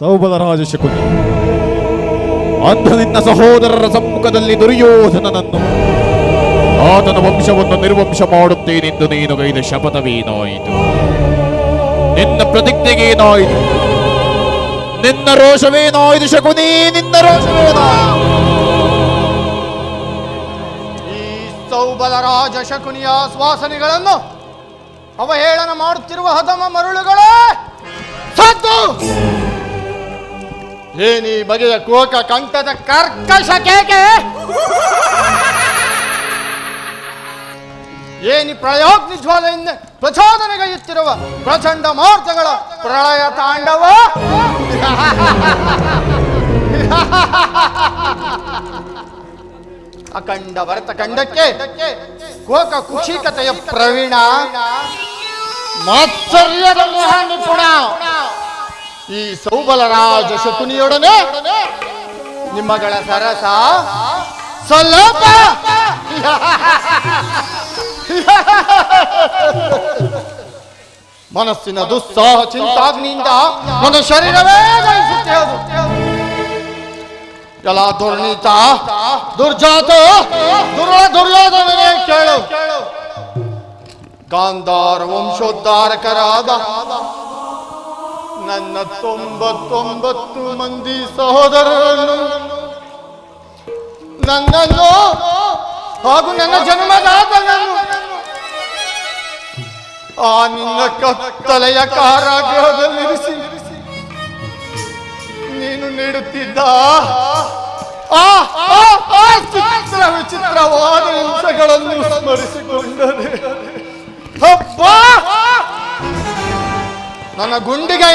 ಸೌಬಲರಾಜ ಶಕುನಿ, ಅಂದು ನಿನ್ನ ಸಹೋದರರ ಸಮ್ಮುಖದಲ್ಲಿ ದುರ್ಯೋಧನನನ್ನು ಆತನ ವಂಶವನ್ನು ನಿರ್ವಂಶ ಮಾಡುತ್ತೇನೆಂದು ನೀನು ಗೈದ ಶಪಥವೇನಾಯಿತು? ನಿನ್ನ ಪ್ರತಿಜ್ಞೆಗೇನಾಯಿತು? ನಿನ್ನ ರೋಷವೇನಾಯಿತು ಶಕುನಿ? ನಿನ್ನ ರೋಷವೇನಾಯಿತು? ಈ ಸೌಬಲರಾಜ ಶಕುನಿಯ ಶ್ವಾಸನೆಗಳನ್ನು ಅವಹೇಳನ ಮಾಡುತ್ತಿರುವ ಹದಮ ಮರುಳುಗಳೇ ಸದ್ದು! ಏನಿ ಬಗೆಯ ಕೋಕ ಕಂಠದ ಕರ್ಕಶ ಕೇಕೆ? ಏನಿ ಪ್ರಳಯೋಗ್ನಿ ಜ್ವಾಲೆಯಿಂದ ಪ್ರಚೋದನೆಗೈಯುತ್ತಿರುವ ಪ್ರಚಂಡ ಮಾರ್ಗಗಳ ಪ್ರಳಯ ತಾಂಡವ? ಅಖಂಡ ಭರತ ಖಂಡಕ್ಕೆ ಕೋಕ ಕುಶಿಕತೆಯ ಪ್ರವೀಣ, ಮಾತ್ಸರ್ಯದ ಮೋಹ ನಿಪುಣ ಈ ಸೌಬಲರಾಜ ಶಕುನಿಯೊಡನೆ ನಿಮ್ಮಗಳ ಸರಸ ಸ್ವಲ್ಪ ಮನಸ್ಸಿನ ದುಸ್ಸಾಹ ಚಿಂತಾಗ್ನಿಯಿಂದ ನನ್ನ ಶರೀರವೇ ದಹಿಸುತ್ತೆ. ಅದು ಎಲ್ಲ ದುರ್ನೀತ ದುರ್ಜಾತ ದುರ್ಯೋಧನನೇ ಕೇಳು. ಗಾಂಧಾರ ವಂಶೋದ್ಧಾರಕರಾದ ನನ್ನ 99 ಮಂದಿ ಸಹೋದರರನ್ನು, ನನ್ನನ್ನು ಹಾಗೂ ನನ್ನ ಜನ್ಮದಾತನನ್ನು ಆ ನಿನ್ನ ಕತ್ತಲೆಯ ಕಾರಾಗೃಹದಲ್ಲಿರಿಸಿ ನೀನು ನೀಡುತ್ತಿದ್ದ ಚಿತ್ರ ವಿಚಿತ್ರವಾದ ಹಿಂಸೆಗಳನ್ನು ಸ್ಮರಿಸಿಕೊಂಡರೆ ಹಬ್ಬ ನನ್ನ ಗುಂಡಿಗೆ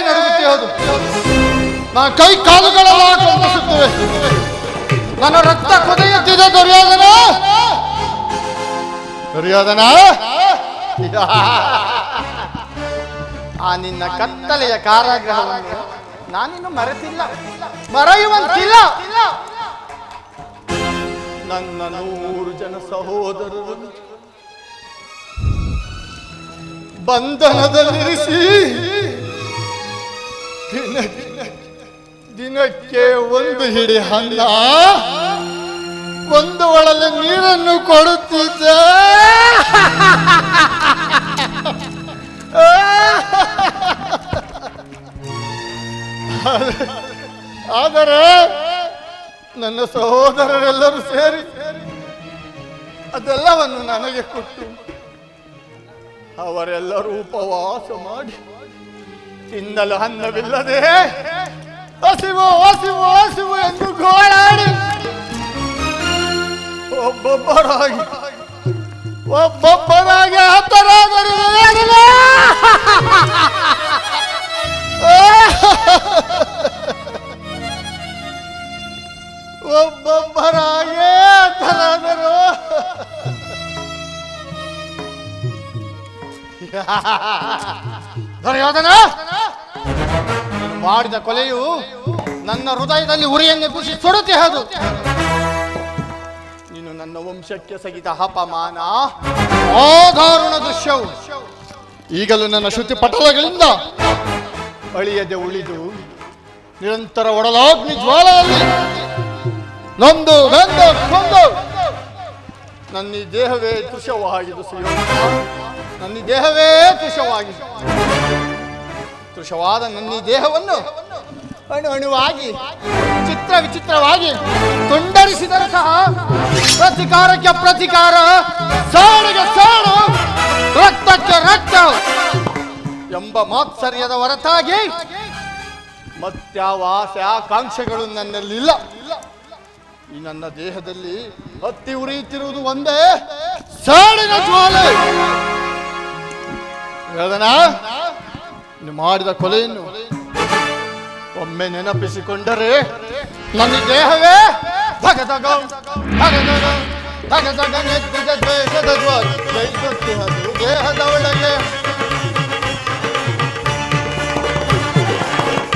ನಡುಗುತ್ತಿರುವುದು. ನನ್ನ ಕೈ ಕಾಲುಗಳೆಲ್ಲ ಕಂಪಿಸುತ್ತವೆ. ನನ್ನ ರಕ್ತ ಕುದಿಯುತ್ತಿದೆ. ದುರ್ಯೋಧನ ಆ ನಿನ್ನ ಕತ್ತಲೆಯ ಕಾರಾಗೃಹವನ್ನು ನಾನಿನ್ನು ಮರೆತಿಲ್ಲ, ಮರೆಯುವಂತಿಲ್ಲ. ನನ್ನ 100 ಜನ ಸಹೋದರರು ಬಂಧನದಲ್ಲಿರಿಸಿ ದಿನಕ್ಕೆ 1 ಹಿಡಿ ಅನ್ನ, 1 ಒಳಲೆ ನೀರನ್ನು ಕೊಡುತ್ತಿದ್ದ. ಆದರೆ ನನ್ನ ಸಹೋದರರೆಲ್ಲರೂ ಸೇರಿ ಅದೆಲ್ಲವನ್ನು ನನಗೆ ಕೊಟ್ಟು ಅವರೆಲ್ಲರೂ ಉಪವಾಸ ಮಾಡಿ ತಿನ್ನಲು ಅನ್ನವಿಲ್ಲದೆ ಹಸಿವು ಹಸಿವು ಹಸಿವು ಎಂದು ಗೋಳಾಡಿ ಒಬ್ಬೊಬ್ಬರಾಗಿ ಹತರಾದರು. ಒಬ್ಬೊಬ್ಬರಾಗಿ ಹತರಾದರು. ದುರ್ಯೋಧನ, ಮಾಡಿದ ಕೊಲೆಯು ನನ್ನ ಹೃದಯದಲ್ಲಿ ಉರಿಯನ್ನೆಬ್ಬಿಸಿ ಸುಡುತ್ತಿಹದು. ನೀನು ನನ್ನ ವಂಶಕ್ಕೆ ಸಗಿದ ಅಪಮಾನ, ಅದಾರುಣ ದೃಶ್ಯವು ಈಗಲೂ ನನ್ನ ಶ್ರುತಿ ಪಟಲಗಳಿಂದ ಅಳಿಯದೆ ಉಳಿದು ನಿರಂತರ ಒಡಲಾಗ್ನಿ ಜ್ವಾಲೆಯಲ್ಲಿ ನೊಂದು ಬೆಂದು ಕೊಂದು ನನ್ನ ಈ ದೇಹವೇ ತುಷವಾಗಿದ್ದು ನನ್ನ ಈ ದೇಹವೇ ತುಷವಾಗಿದ್ದು ತುಷವಾದ ನನ್ನ ಈ ದೇಹವನ್ನು ಅಣು ಅಣುವಾಗಿ ಚಿತ್ರ ವಿಚಿತ್ರವಾಗಿ ತುಂಡರಿಸಿದರೂ ಸಹ ಪ್ರತಿಕಾರಕ್ಕೆ ಪ್ರತಿಕಾರ, ಸಾರಿಗೆ ಸಾರು, ರಕ್ತಕ್ಕೆ ರಕ್ತ ಎಂಬ ಮಾತ್ಸರ್ಯದ ಹೊರತಾಗಿ ಮತ್ಯಾವ ಆಸೆ ಆಕಾಂಕ್ಷೆಗಳು ನನ್ನಲ್ಲಿಲ್ಲ. ಈ ನನ್ನ ದೇಹದಲ್ಲಿ ಹತ್ತಿ ಉರಿಯುತ್ತಿರುವುದು ಒಂದೇ ಸಾಡಿನ ಜ್ವಾಲೆ. ವೇದನ, ನೀನು ಮಾಡಿದ ಕೊಲೆಯನ್ನು ಒಮ್ಮೆ ನೆನಪಿಸಿಕೊಂಡರೆ ನನ್ನ ದೇಹವೇ ಧಗಧಗ ಧಗಧಗ ಧಗಧಗ ನೆತ್ತಿದ ದ್ವೇಷದ ಜಯಿಸುತ್ತಿಹದು ದೇಹದ ಒಳಗೆ.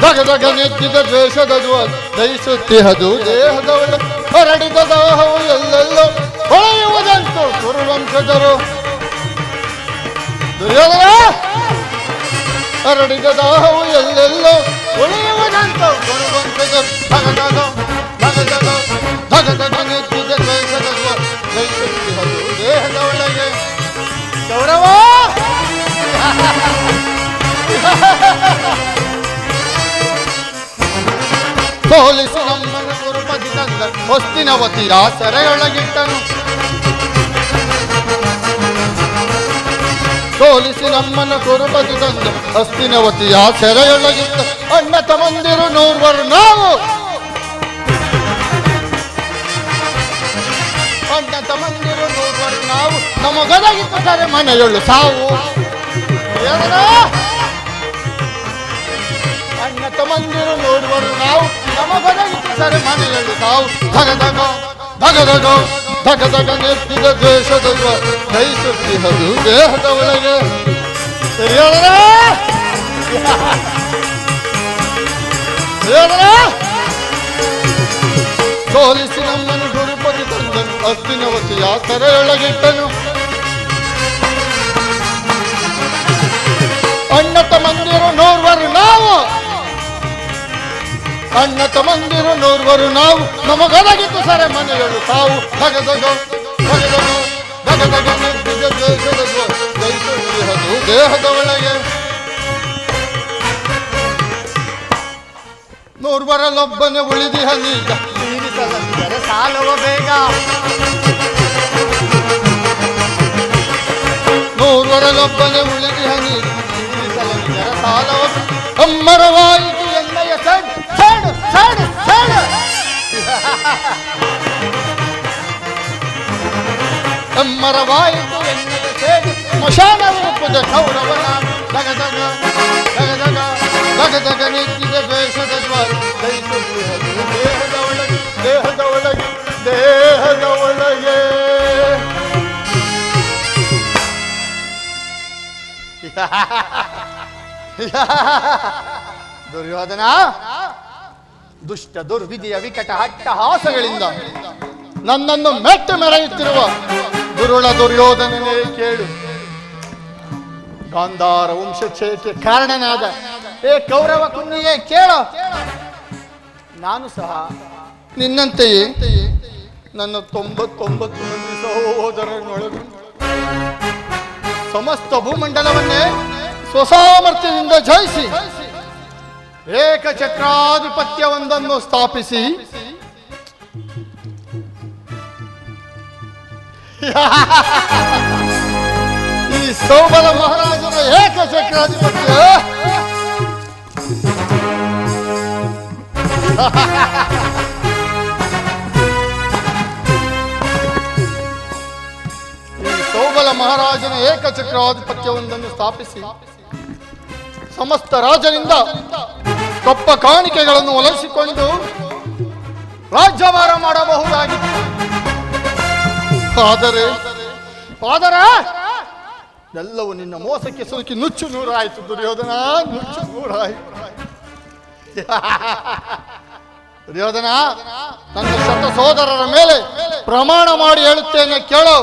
ಧಗಧಗ ನೆತ್ತಿದ ದ್ವೇಷದ ಜಯಿಸುತ್ತಿಹದು ದೇಹದ ಒಳಗೆ. ಹರಡಿದ ದಾಹವು ಎಲ್ಲೆಲ್ಲೋ ಹೊಳೆಯುವುದಂತೂ ಕುರುವಂಶದರು. ದುರ್ಯೋಧನ, ಹರಡಿದದಾವು ಎಲ್ಲೆಲ್ಲೋ ಉಳಿಯುವುದಂತ ಗುಣವಂತದ ಧಗಧಗ ಧಗಧಗ ಧಗಧಗ ನೆಚ್ಚಿದ ದ್ವೇಷದ ಜಯಿಸುತ್ತಿಹದು ದೇಹದ ಒಳಗೆ ಗೌರವ ಸೋಲಿಸಿ ನಮ್ಮನ್ನು ಗುರುಪತಿ ತಂದ ಹೊಸ್ತಿನವತಿಯ ಸೆರೆಯೊಳಗಿಟ್ಟನು ಸೋಲಿಸಿ ನಮ್ಮನ್ನು ಕುರುಪತಿ ತಂದು ಹಸ್ತಿನವತಿಯ ಸೆರೆಯೊಳಗಿದ್ದ ಅಣ್ಣ ತಮ್ಮಂದಿರು ನೂರ್ವರು ನಾವು ಅಣ್ಣ ತಮ್ಮಂದಿರು ನೂರ್ವರು ನಾವು ನಮಗೊದಗಿತ್ತು ಸರೆ ಮನೆಯೊಳು ಸಾವು ಅಣ್ಣ ತಮ್ಮಂದಿರು ನೂರ್ವರು ನಾವು ನಮಗೊದಗಿತ್ತು ಸರೆ ಮನೆಯೊಳು ಸಾವು ಧಗಧಗ ಧಗಧಗ ಧಗಧಗ ನೆತ್ತಿದ ದ್ವೇಷದ ಜಯಿಸುತ್ತಿಹದು ದೇಹದ ಒಳಗೆ ಸೋಲಿಸಿ ನಮ್ಮನ್ನು ಗುರುಪತಿ ತಂದನು ಹಸ್ತಿನವತಿಯ ಸೆರೆಯೊಳಗಿಟ್ಟನು ಅಣ್ಣ ತಮ್ಮಂದಿರು ನೂರ್ವರು ನಾವು ಅಣ್ಣ ತಮ್ಮಂದಿರು ನೂರ್ವರು ನಾವು ನಮಗೊದಗಿತ್ತು ಸರೆ ಮನೆಯಳು ತಾವು ಧಗಧಗ ಧಗಧಗ ಧಗಧಗ ನೆತ್ತಿದ ದ್ವೇಷದ ಜಯಿಸುತ್ತಿಹದು ದೇಹದ ಒಳಗೆ ನೂರ್ವರಲ್ಲೊಬ್ಬನೇ ಉಳಿದಿಹ ನೀಗ ತೀರಿಸಲಂದರೆ ಸಾಲವ ಬೇಗ ನೂರ್ವರಲ್ಲೊಬ್ಬನೇ ಉಳಿದಿಹ ನೀಗ ತೀರಿಸಲಂದರೆ ಸಾಲವ ಅಮ್ಮರವಾಯಿತು ಎನ್ನಯ ಸಡ್ ಸಡ್ ಸಡ್ ಸಡ್ ಅಮ್ಮರವಾಯಿತು ಎನ್ನಯ ಸಡ್ ಸ್ಮಶಾನ ರೂಪದ ಗೌರವನ ಧಗಧಗ ಧಗಧಗ ಧಗಧಗ ನೆಚ್ಚಿದ ದ್ವೇಷದ ಜ್ವಾಲ ಜಯಿಸುತ್ತಿಹದು ದೇಹದ ಒಳಗೆ ದೇಹದ ಒಳಗೆ ದೇಹದ ಒಳಗೆ ದುರ್ಯೋಧನ ದುಷ್ಟ ದುರ್ವಿಧಿಯ ವಿಕಟ ಅಟ್ಟಹಾಸಗಳಿಂದ ನನ್ನನ್ನು ಮೆಟ್ಟ ಮೆರೆಯುತ್ತಿರುವ ದುರುಳ ದುರ್ಯೋಧನನೇ ಕೇಳು. ಗಾಂಧಾರ ವಂಶಕ್ಷಯಕ್ಕೆ ಕಾರಣನಾದ ಏ ಕೌರವ ಕುನ್ನಿಯೇ ಕೇಳೋ. ನಾನು ಸಹ ನಿನ್ನಂತೆಯೇ ನನ್ನ 99 ಮಂದಿ ಸಹೋದರನೊಳಗು ಸಮಸ್ತ ಭೂಮಂಡಲವನ್ನೇ ಸ್ವಸಾಮರ್ಥ್ಯದಿಂದ ಜಯಿಸಿ ಏಕಚಕ್ರಾಧಿಪತ್ಯವೊಂದನ್ನು ಸ್ಥಾಪಿಸಿ ಈ ಸೌಬಲ ಮಹಾರಾಜನ ಏಕಚಕ್ರಾಧಿಪತ್ಯ ಈ ಸೌಬಲ ಮಹಾರಾಜನ ಏಕಚಕ್ರಾಧಿಪತ್ಯವೊಂದನ್ನು ಸ್ಥಾಪಿಸಿ ಸಮಸ್ತ ರಾಜನಿಂದ ಕಪ್ಪ ಕಾಣಿಕೆಗಳನ್ನು ಒಲಿಸಿಕೊಂಡು ರಾಜ್ಯಭಾರ ಮಾಡಬಹುದಾಗಿತ್ತು. ಆದರೆ ಎಲ್ಲವೂ ನಿನ್ನ ಮೋಸಕ್ಕೆ ಸಿಲುಕಿ ನುಚ್ಚು ನೂರಾಯಿತು ದುರ್ಯೋಧನ, ನುಚ್ಚು ನೂರಾಯಿತು. ದುರ್ಯೋಧನ, ನನ್ನ ಶತ ಸೋದರರ ಮೇಲೆ ಪ್ರಮಾಣ ಮಾಡಿ ಹೇಳುತ್ತೇನೆ ಕೇಳೋ.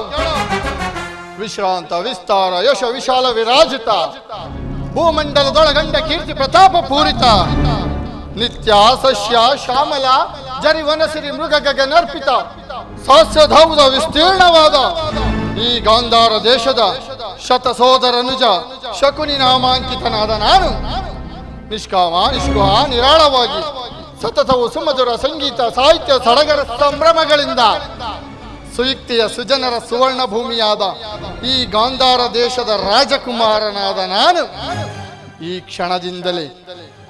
ವಿಶ್ರಾಂತ ವಿಸ್ತಾರ ಯಶ ವಿಶಾಲ ವಿರಾಜಿತ ಭೂಮಂಡಲದೊಳಗಂಡ ಕೀರ್ತಿ ಪ್ರತಾಪ ಪೂರಿತ ನಿತ್ಯ ಸಸ್ಯ ಶ್ಯಾಮಲ ಜರಿವನಸಿರಿ ಮೃಗ ಗಗನರ್ಪಿತ ಸಸ್ಯಧೌದ ವಿಸ್ತೀರ್ಣವಾದ ಈ ಗಾಂಧಾರ ದೇಶದ ಶತ ಸೋದರನುಜ ಶಕುನಿ ನಾಮಾಂಕಿತನಾದ ನಾನು ನಿಷ್ಕಾಮ ನಿಷ್ಕುಹ ನಿರಾಳವಾಗಿ ಸತತವು ಸುಮಧುರ ಸಂಗೀತ ಸಾಹಿತ್ಯ ಸಡಗರ ಸಂಭ್ರಮಗಳಿಂದ ಸುಯುಕ್ತಿಯ ಸುಜನರ ಸುವರ್ಣ ಭೂಮಿಯಾದ ಈ ಗಾಂಧಾರ ದೇಶದ ರಾಜಕುಮಾರನಾದ ನಾನು ಈ ಕ್ಷಣದಿಂದಲೇ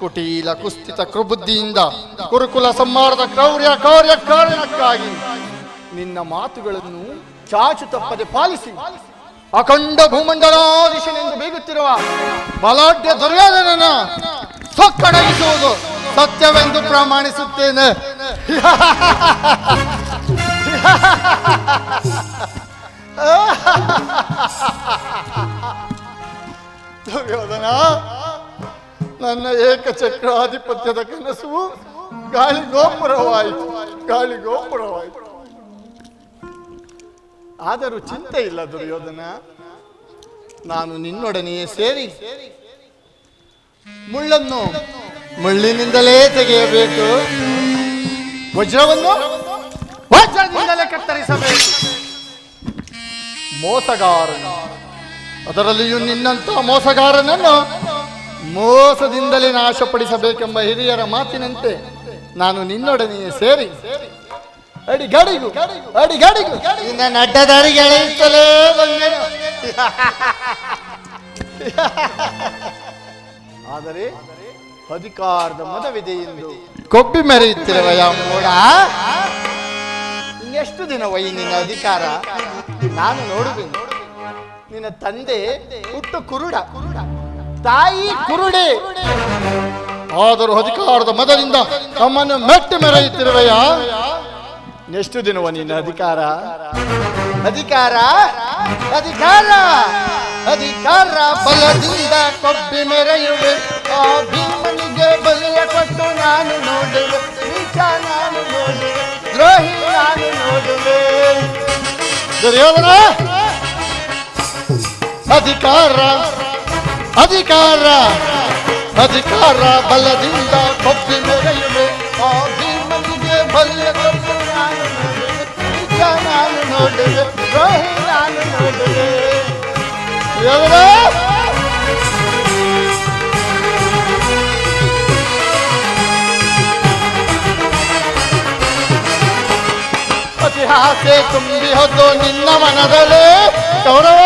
ಕುಟೀಲ ಕುಸ್ಥಿತ ಕೃಬುದ್ಧಿಯಿಂದ ಕುರುಕುಲ ಸಂಹಾರದ ಕ್ರೌರ್ಯ ಕಾರಣಕ್ಕಾಗಿ ನಿನ್ನ ಮಾತುಗಳನ್ನು ಚಾಚು ತಪ್ಪದೆ ಪಾಲಿಸಿ ಅಖಂಡ ಭೂಮಂಡಲಾಧೀಶನೆಂದು ಬೀಗುತ್ತಿರುವ ಬಲಾಢ್ಯ ದುರ್ಯೋಧನನ ಸೊಕ್ಕಡಗಿಸುವುದು ಸತ್ಯವೆಂದು ಪ್ರಮಾಣಿಸುತ್ತೇನೆ. ದುರ್ಯೋಧನ, ನನ್ನ ಏಕಚಕ್ರಾಧಿಪತ್ಯದ ಕನಸು ಗಾಳಿಗೋಪುರವಾಯಿತು. ಆದರೂ ಚಿಂತೆ ಇಲ್ಲ ದುರ್ಯೋಧನ, ನಾನು ನಿನ್ನೊಡನೆಯೇ ಸೇರಿ ಮುಳ್ಳನ್ನು ಮುಳ್ಳಿನಿಂದಲೇ ತೆಗೆಯಬೇಕು, ವಜ್ರವನ್ನು ವಜ್ರದಿಂದಲೇ ಕತ್ತರಿಸಬೇಕು. ಮೋಸಗಾರನು, ಅದರಲ್ಲಿಯೂ ನಿನ್ನಂಥ ಮೋಸಗಾರನನ್ನು ಮೋಸದಿಂದಲೇ ನಾಶಪಡಿಸಬೇಕೆಂಬ ಹಿರಿಯರ ಮಾತಿನಂತೆ ನಾನು ನಿನ್ನೊಡನೆಯೇ ಸೇರಿ ಅಡಿಗಾಡಿಗೂ ನಿನ್ನ ನಡ್ಡದಾರಿಗೆ ಎಳೆಯುತ್ತಲೇ ಬಂದೆನು. ಆದರೆ ಅಧಿಕಾರದ ಮದವಿದೆ ಎಂದು ಕೊಬ್ಬಿ ಮೆರೆಯುತ್ತಿರುವಯ ಮೋಡ, ಇನ್ನೆಷ್ಟು ದಿನವೈ ನಿನ್ನ ಅಧಿಕಾರ ನಾನು ನೋಡುವೆನು. ನಿನ್ನ ತಂದೆ ಹುಟ್ಟು ಕುರುಡ, ತಾಯಿ ಕುರುಡೆ, ಆದರೂ ಅಧಿಕಾರದ ಮದದಿಂದ ನಮ್ಮನ್ನು ಮೆಟ್ಟಿ ಮೆರೆಯುತ್ತಿರುವೆಯ. ಎಷ್ಟು ದಿನವ ನಿನ್ನ ಅಧಿಕಾರ? ಅಧಿಕಾರ ಅಧಿಕಾರ ಅಧಿಕಾರ ಬಲದಿಂದ ಕೊಬ್ಬಿ ಮೆರೆಯುವೆ. ಆ ಭೀಮನಿಗೆ ಬಲಿಯ ಕೊಟ್ಟು ನಾನು ನೋಡುವೆ, ನೀಚ ನಾನು ನೋಡುವೆ, ದ್ರೋಹಿ ನಾನು ನೋಡುವೆ. ದುರ್ಯೋಧನ, ಅಧಿಕಾರ ಅಧಿಕಾರ ಅಧಿಕಾರ ಬಲದಿಂದ ಕೊಬ್ಬಿ ಮೆರೆಯುವೆ. ಆ ಭೀಮನಿಗೆ ಬಲಿಯ ಕೊಟ್ಟು ನಾನು ನೋಡುವೆ, ನೀಚ ನಾನು ನೋಡುವೆ, ದ್ರೋಹಿ ನಾನು ನೋಡುವೆ. ಅತಿಹಾಸೆ ತುಂಬಿ ಹೊತ್ತು ನಿನ್ನ ಮನದಲ್ಲಿ ಗೌರವ,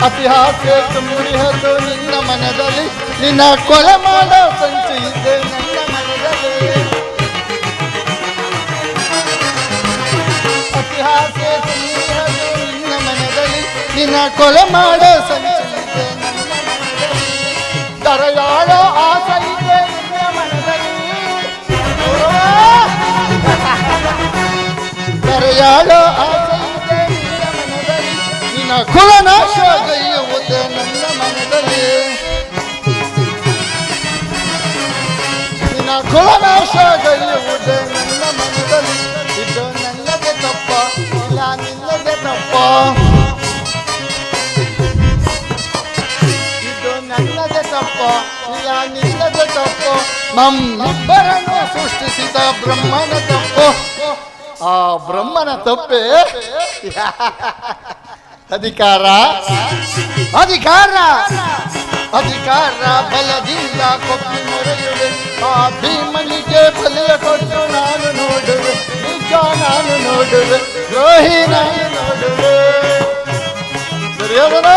ಅತಿಹಾಸೆ ತುಂಬಿ ಹೊತ್ತು ನಿನ್ನ ಮನದಲ್ಲಿ, ನಿನ್ನ ಕೊಲೆ ಮಾಡೋ ಸಂಚು ಇದೆ ನನ್ನ ಮನದಲ್ಲಿ. ಅತಿಹಾಸೆ ತುಂಬಿ ಹೊತ್ತು ನಿನ್ನ ಮನದಲ್ಲಿ, ನಿನ್ನ ಕೊಲೆ ಮಾಡೋ ಸಂಚು ಇದೆ ನನ್ನ ಮನದಲ್ಲಿ. ದರೆಯಾಳೋ ಆಸೆ ಇದೆ ನಿನ್ನ ಮನದಲ್ಲಿ, ದರೆಯಾಳೋ ಆಸೆ ಇದೆ ನಿನ್ನ ಮನದಲ್ಲಿ, ನಿನ್ನ ಕುಲನಾಶ ಗೈಯುವುದು ನನ್ನ ಮನದಲ್ಲಿ. ನಿನ್ನ ಕುಲನಾಶ ಗೈಯುವುದು ನನ್ನ ಮನದಲ್ಲಿ. ಇದು ನನ್ನದೇ ತಪ್ಪ, ಇಲ್ಲ ನಿನ್ನದೇ ತಪ್ಪ. ಇದು ನನ್ನದೇ ತಪ್ಪ, ಇಲ್ಲ ನಿನ್ನದೇ ತಪ್ಪು. ನಮ್ಮಿಬ್ಬರನ್ನು ಸೃಷ್ಟಿಸಿದ ಬ್ರಹ್ಮನ ತಪ್ಪು. ಆ ಬ್ರಹ್ಮನ ತಪ್ಪೆ ಅಧಿಕಾರ ಅಧಿಕಾರ ಅಧಿಕಾರ ಬಲದಿಂದ ಕೊಬ್ಬಿ ಮೆರೆಯುವೆ. ಆ ಭೀಮನಿಗೆ ಬಲಿಯ ಕೊಟ್ಟು ನಾನು ನೋಡುವೆ, ನಿಜ ನಾನು ನೋಡುವೆ, ದ್ರೋಹಿ ನಾನು ನೋಡುವೆ. ದುರ್ಯೋಧನ,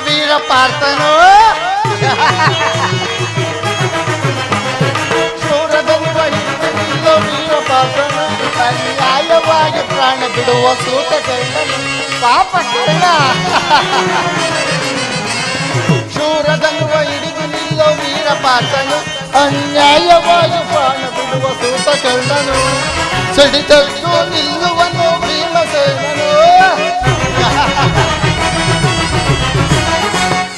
ವೀರ ಪಾರ್ಥನು, ಶೂರದನ್ನುವ ಹಿಡಿದಿಲ್ಲ ವೀರ ಪಾರ್ಥನು, ಅನ್ಯಾಯವಾಗಿ ಪ್ರಾಣ ಬಿಡುವ ಸೂತ ಕರ್ಣನು, ಪಾಪ ಕರ್ಣ. ಶೂರದನ್ನುವ ಹಿಡಿದು ನಿಲ್ಲ ವೀರ ಪಾರ್ಥನು, ಅನ್ಯಾಯವಾಗಿ ಪ್ರಾಣ ಬಿಡುವ ಸೂತ ಕರ್ಣನು, ಸಿಡಿದದ್ದು ನಿಲ್ಲುವನು ಭೀಮಸೇನನು.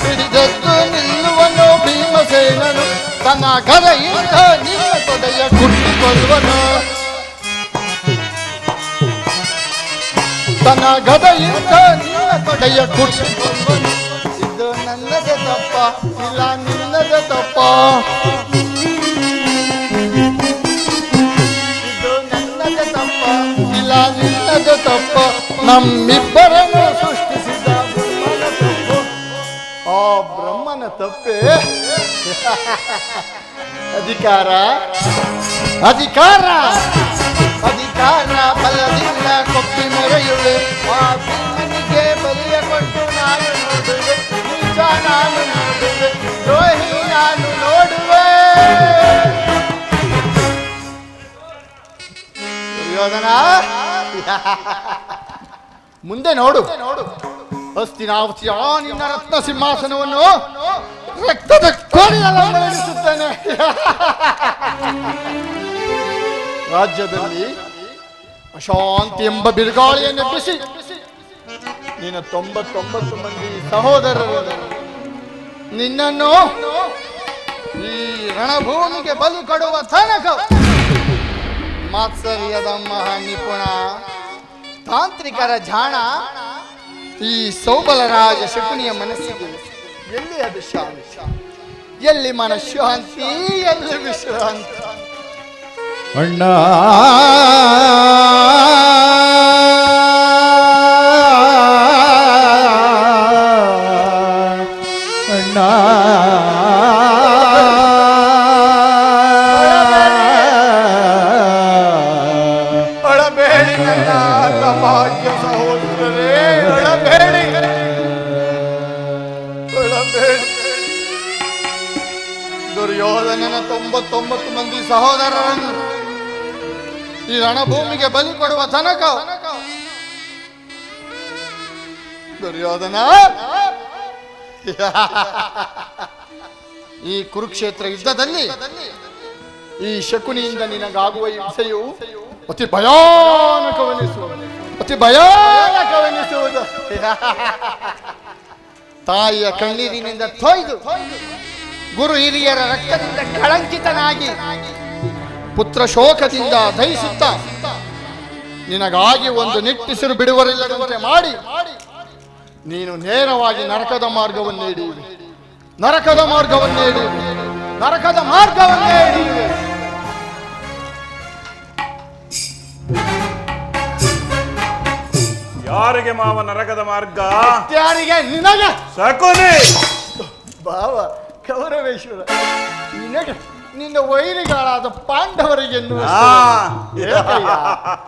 ಸಿಡಿದದ್ದು ನಿಲ್ಲುವನು ಭೀಮಸೇನನು, ತನ್ನ ಗದೆಯಿಂದ ನಿನ್ನ ತೊಡೆಯ ಕುಟ್ಟಿಕೊಳ್ಳುವನು, ತನ್ನ ಗದೆಯಿಂದ ನಿನ್ನ ತೊಡೆಯ ಕುಟ್ಟಿಕೊಳ್ಳುವನು. ಇದು ನನ್ನದೇ ತಪ್ಪ, ಇಲ್ಲ ನಿನ್ನದೇ ತಪ್ಪ. ಇದು ನನ್ನದೇ ತಪ್ಪ, ಇಲ್ಲ ನಿನ್ನದೇ ತಪ್ಪ. ನಮ್ಮಿಬ್ಬರನ್ನು ಸೃಷ್ಟಿಸಿದ ಬ್ರಹ್ಮನ ತಪ್ಪು. ಆ ಬ್ರಹ್ಮನ ತಪ್ಪೆ ಅಧಿಕಾರ ಅಧಿಕಾರ ಅಧಿಕಾರ ಬಲದಿಂದ ಕೊಬ್ಬಿ ಮೆರೆಯುವೆ. ಆ ಭೀಮನಿಗೆ ಬಲಿಯ ಕೊಟ್ಟು ನಾನು ನೋಡುವೆ, ನಿಜ ನಾನು ನೋಡುವೆ, ದ್ರೋಹಿ ನಾನು ನೋಡುವೆ. ದುರ್ಯೋಧನ, ಮುಂದೆ ನೋಡು. ಹಸ್ತಿನಾವತಿಯ ನಿನ್ನ ರತ್ನ ಸಿಂಹಾಸನವನ್ನು ರಕ್ತದ ಕೋಲಿನಲ್ಲಿಸುತ್ತೇನೆ. ರಾಜ್ಯದಲ್ಲಿ ಅಶಾಂತಿ ಎಂಬ ಬಿರುಗಾಳಿಯನ್ನು ಎಬ್ಬಿಸಿ ನಿನ್ನ 99 ಮಂದಿ ಸಹೋದರರು ನಿನ್ನನ್ನು ಈ ರಣಭೂಮಿಗೆ ಬಲಿ ಕೊಡುವ ತನಕ ಮಾತ್ಸರ್ಯದ ಮಹಾ ನಿಪುಣ ತಾಂತ್ರಿಕರ ಜಾಣ ಈ ಸೌಬಲರಾಜ ಶಕುನಿಯ ಮನಸ್ಸಿಗೆ ಎಲ್ಲಿ ಅದು ಶಾಂತಿ, ಎಲ್ಲಿ ಮನಃಶಾಂತಿ, ಎಲ್ಲಿ ವಿಶ್ರಾಂತಿ? ಅಣ್ಣ ಅಣ್ಣ ಅಳಬೇಡಿ ನನ್ನ ಸಮಾಜ ಸಹೋದರರೇ, ಅಳಬೇಡಿ, ಅಳಬೇಡಿ. ದುರ್ಯೋಧನನ 99 ಮಂದಿ ಸಹೋದರರನ್ನು ಈ ರಣಭೂಮಿಗೆ ಬಲಿ ಕೊಡುವ ತನಕ ದುರ್ಯೋಧನ ಈ ಕುರುಕ್ಷೇತ್ರ ಯುದ್ಧದಲ್ಲಿ ಈ ಶಕುನಿಯಿಂದ ನಿನಗಾಗುವ ಹಿಂಸೆಯು ಅತಿ ಭಯಾನಕವೆನಿಸುವುದು ತಾಯಿಯ ಕಣ್ಣೀರಿನಿಂದ ತೊಯ್ದು ಗುರು ಹಿರಿಯರ ರಕ್ತದಿಂದ ಕಳಂಕಿತನಾಗಿ ಪುತ್ರ ಶೋಕದಿಂದ ದಹಿಸುತ್ತ ನಿನಗಾಗಿ ಒಂದು ನಿಟ್ಟಿಸಿರು ಬಿಡುವರಿಲ್ಲದಂತೆ ಮಾಡಿ ನೀನು ನೇರವಾಗಿ ನರಕದ ಮಾರ್ಗವನ್ನೇ ಹಿಡಿಯುವೆ, ನರಕದ ಮಾರ್ಗವನ್ನೇ ಹಿಡಿಯುವೆ. ಯಾರಿಗೆ ಮಾವ ನರಕದ ಮಾರ್ಗ? ಯಾರಿಗೆ? ನಿನಗೆ ಶಕುನಿ ಭಾವ ಕೌರವೇಶ್ವರ, ನಿನಗೆ ನಿನ್ನ ವೈರಿಗಳಾದ ಪಾಂಡವರಿಗೆ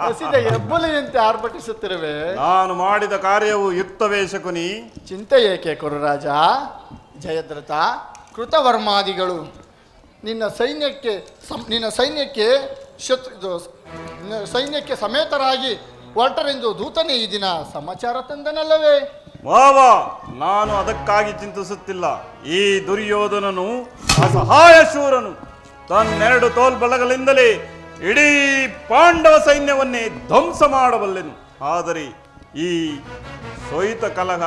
ಹಸಿದ ಹೆಬ್ಬುಲಿಯಂತೆ ಆರ್ಭಟಿಸುತ್ತಿರುವೆ. ನಾನು ಮಾಡಿದ ಕಾರ್ಯವು ಯುಕ್ತವೇ ಶಕುನಿ? ಚಿಂತೆ ಏಕೆ ಕುರುರಾಜ? ಜಯದ್ರಥ ಕೃತವರ್ಮಾದಿಗಳು ನಿನ್ನ ಸೈನ್ಯಕ್ಕೆ ಸಮೇತರಾಗಿ ಹೊರಟರೆಂದು ದೂತನೇ ಈ ದಿನ ಸಮಾಚಾರ ತಂದನಲ್ಲವೇ? ಮಾವ, ನಾನು ಅದಕ್ಕಾಗಿ ಚಿಂತಿಸುತ್ತಿಲ್ಲ. ಈ ದುರ್ಯೋಧನನು ಅಸಹಾಯ ಶೂರನು. ತನ್ನೆರಡು ತೋಲ್ಬಲಗಳಿಂದಲೇ ಇಡೀ ಪಾಂಡವ ಸೈನ್ಯವನ್ನೇ ಧ್ವಂಸ ಮಾಡಬಲ್ಲೆನು. ಆದರೆ ಈ ಸೊಯಿತ ಕಲಹ